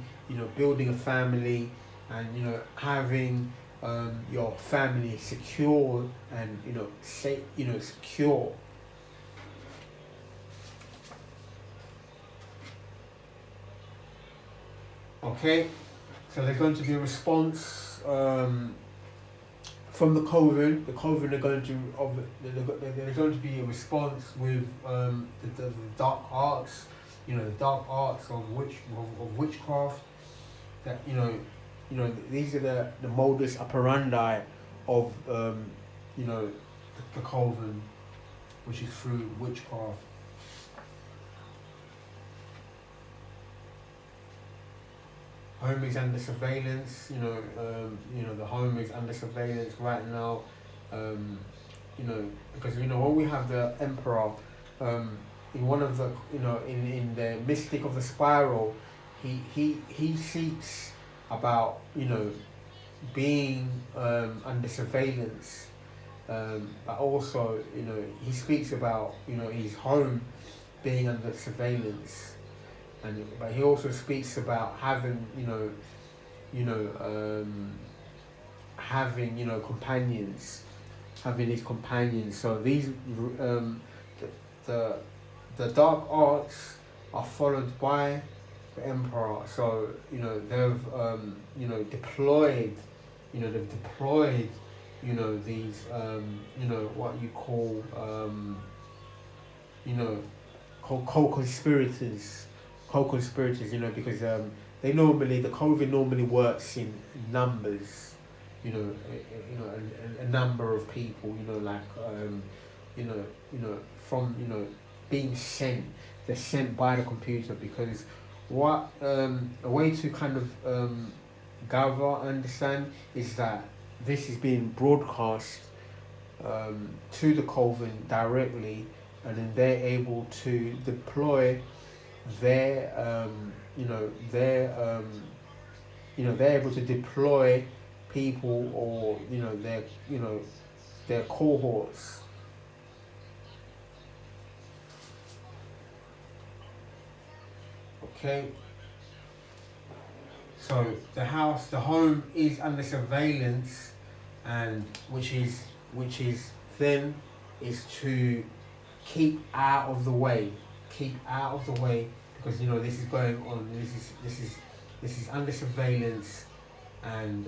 building a family, and having your family secure and safe, secure. Okay, so there's going to be a response from the Coven. The Coven are going to there's going to be a response with the dark arts, the dark arts of witchcraft. That these are the modus operandi of the Coven, which is through witchcraft. Home is under surveillance. The home is under surveillance right now. Because when we have the Emperor, in one of the in the Mystic of the Spiral, he seeks about being under surveillance, but also he speaks about his home being under surveillance. But he also speaks about having companions, having his companions. So these the dark arts are followed by the Emperor. So they've deployed these what you call co-conspirators, because the Coven normally works in numbers, a number of people, from being sent. They're sent by the computer because what a way to kind of gather, understand is that this is being broadcast to the Coven directly, and then they're able to deploy their they're able to deploy people, or their cohorts. Okay, so the home is under surveillance, and which is then is to keep out of the way, because this is going on. This is under surveillance, and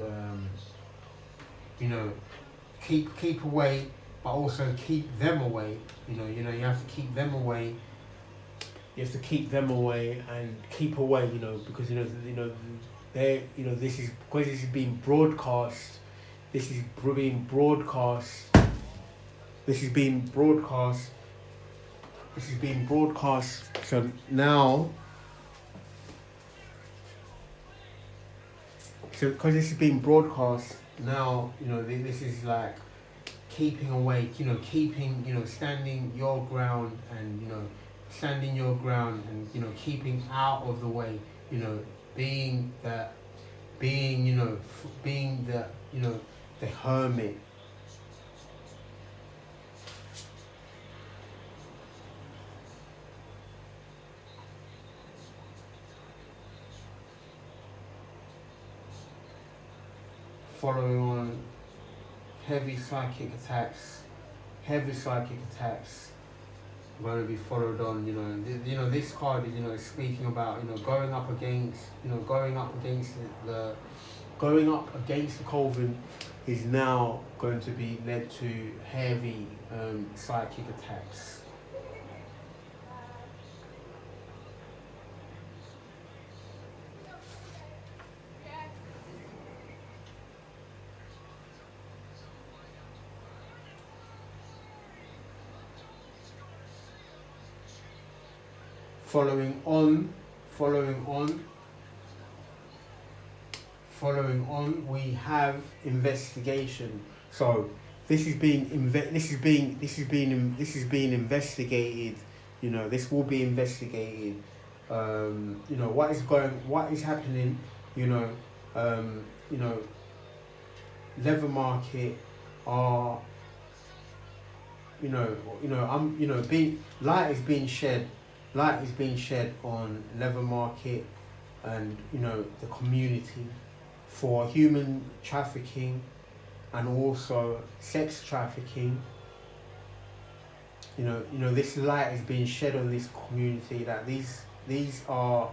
keep away, but also keep them away. You have to keep them away. You have to keep them away and keep away. Because they this is because this is being broadcast. This is being broadcast. This is being broadcast. This is being broadcast. So now, because this is being broadcast now, this is like keeping away. Keeping, standing your ground, and standing your ground, and keeping out of the way. Being the the hermit. Following on, heavy psychic attacks going to be followed on. This card is speaking about going up against the Coven is now going to be led to heavy psychic attacks. Following on, we have investigation. So this is being investigated. This will be investigated. What is happening. Leather market are. Light is being shed. Light is being shed on leather market and the community for human trafficking and also sex trafficking. This light is being shed on this community, that these are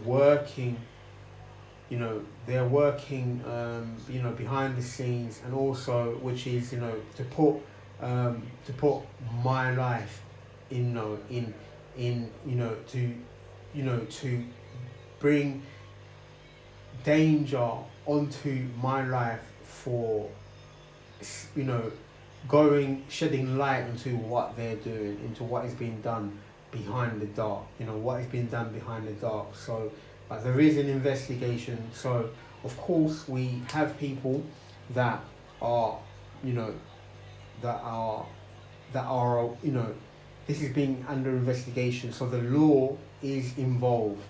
working. They're working behind the scenes, and also which is to put my life to bring danger onto my life for shedding light into what they're doing, into what is being done behind the dark, what is being done behind the dark. So but there is an investigation. So of course we have people that are this is being under investigation, so the law is involved.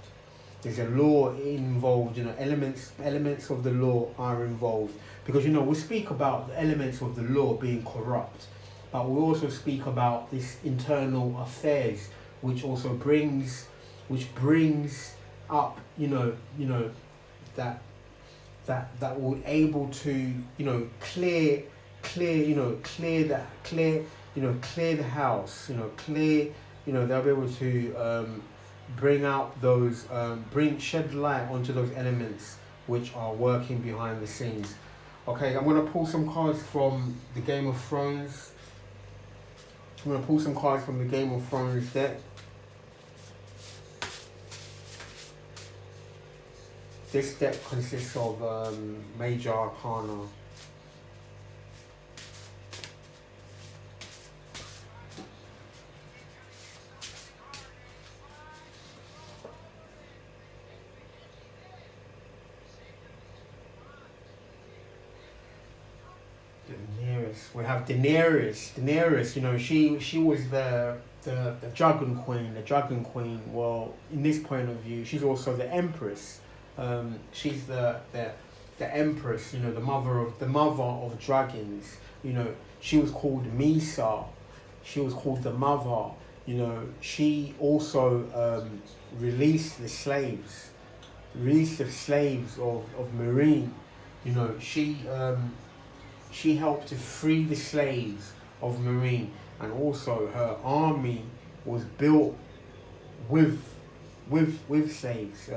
There's a law involved, elements of the law are involved. Because, we speak about the elements of the law being corrupt, but we also speak about this internal affairs, which also brings up, that we're able to, clear the house, they'll be able to bring out those, shed light onto those elements which are working behind the scenes. Okay, I'm going to pull some cards from the Game of Thrones. Deck. This deck consists of Major Arcana. We have Daenerys. Daenerys, you know, she was the dragon queen. The dragon queen. Well, in this point of view, she's also the empress. She's the empress. You know, the mother of dragons. You know, she was called Misa. She was called the mother. You know, she also released the slaves. Released the slaves of Marine. You know, she helped to free the slaves of Marine, and also her army was built with slaves.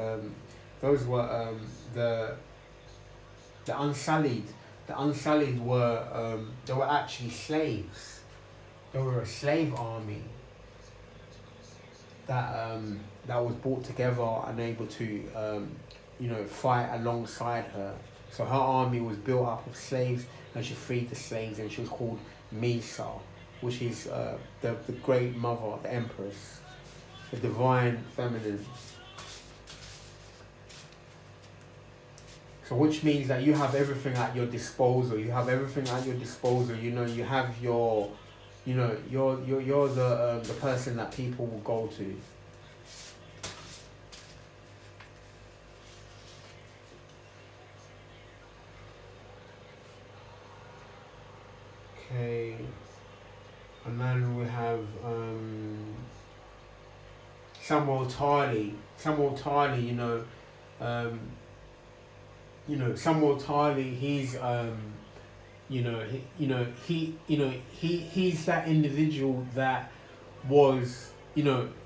Those were the Unsullied. The Unsullied were they were actually slaves. They were a slave army that was brought together and able to you know, fight alongside her. So her army was built up of slaves, and she freed the slaves, and she was called Misa, which is the great mother, the empress, the divine feminine. So which means that you have everything at your disposal. You have everything at your disposal. You know, you have your, you know, you're the person that people will go to. Okay, and then we have Samuel Tarly. Samuel Tarly, Samuel Tarly. He's he's that individual that was,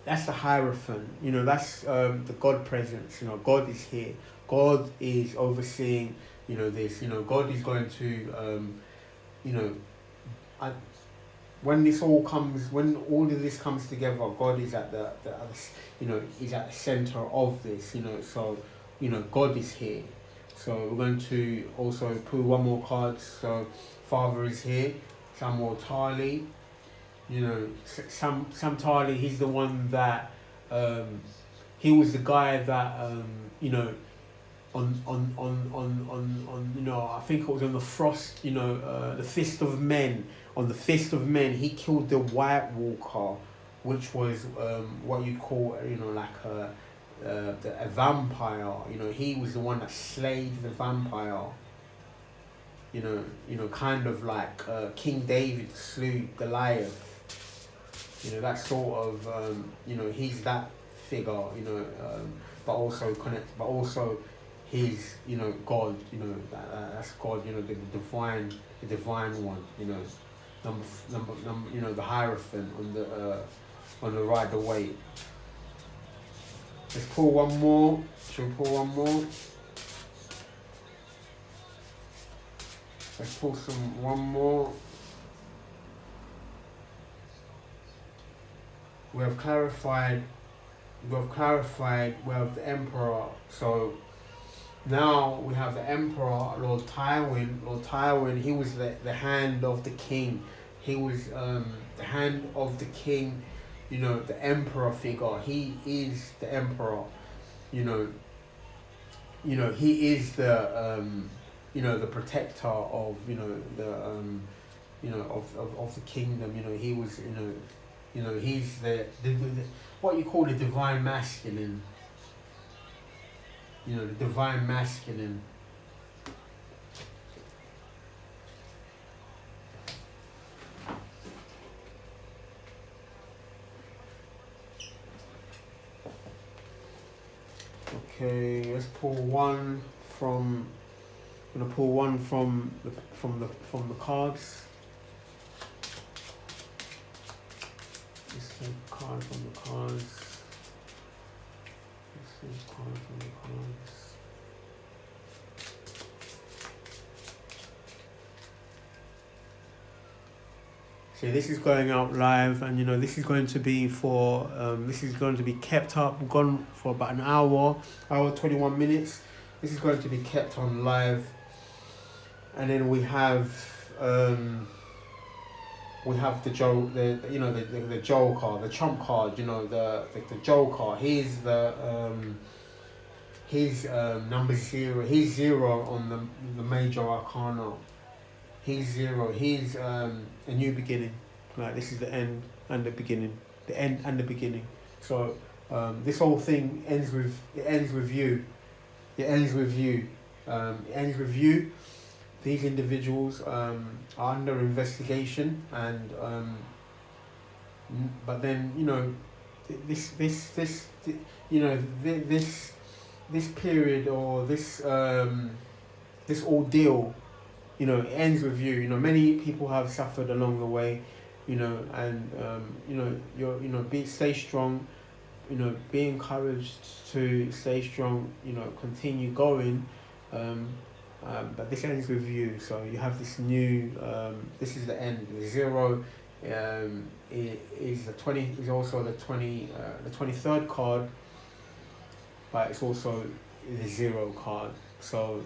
that's the Hierophant. That's the God presence. God is here. God is overseeing. This. God is going to. When all of this comes together, God is at is at the center of this. So God is here. So we're going to also pull one more card. So Father is here. Samuel Tarly. Sam Tarly. He's the one that he was the guy that I think it was on the Frost, the Fist of Men. On the Fist of Men, he killed the White Walker, which was what you'd call, a vampire. He was the one that slayed the vampire. Kind of like King David slew Goliath. That sort of, he's that figure. But also he's God. That's God. The divine one. Number the Hierophant on the rider weight. Let's pull one more. Should we pull one more? Let's pull one more. We have clarified. We have the Emperor. So now we have the Emperor, Lord Tywin. Lord Tywin, he was the hand of the king. He was the hand of the king, the Emperor figure. He is the Emperor. He is the protector of of the kingdom. He was he's the what you call the divine masculine. The divine masculine. Okay, let's pull one from. I'm gonna pull one from the cards. Let's take a card from the cards. So this is going out live, and this is going to be for this is going to be kept up, gone for about an hour 21 minutes. This is going to be kept on live, and then we have the the Joker, the trump card. The Joker. He's he's number 0. He's 0 on the major arcana. He's zero. He's a new beginning. Like this is the end and the beginning. The end and the beginning. So this whole thing ends with you. It ends with you. It ends with you. These individuals are under investigation, and but then this this period, or this this ordeal, it ends with you. Many people have suffered along the way, and stay strong. Be encouraged to stay strong. Continue going. But this ends with you, so you have this new. This is the end. The zero is the 20. Is also the 23rd card, but it's also the zero card. So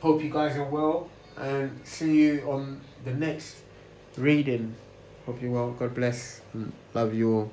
hope you guys are well, and see you on the next reading. Hope you're well. God bless and love you all.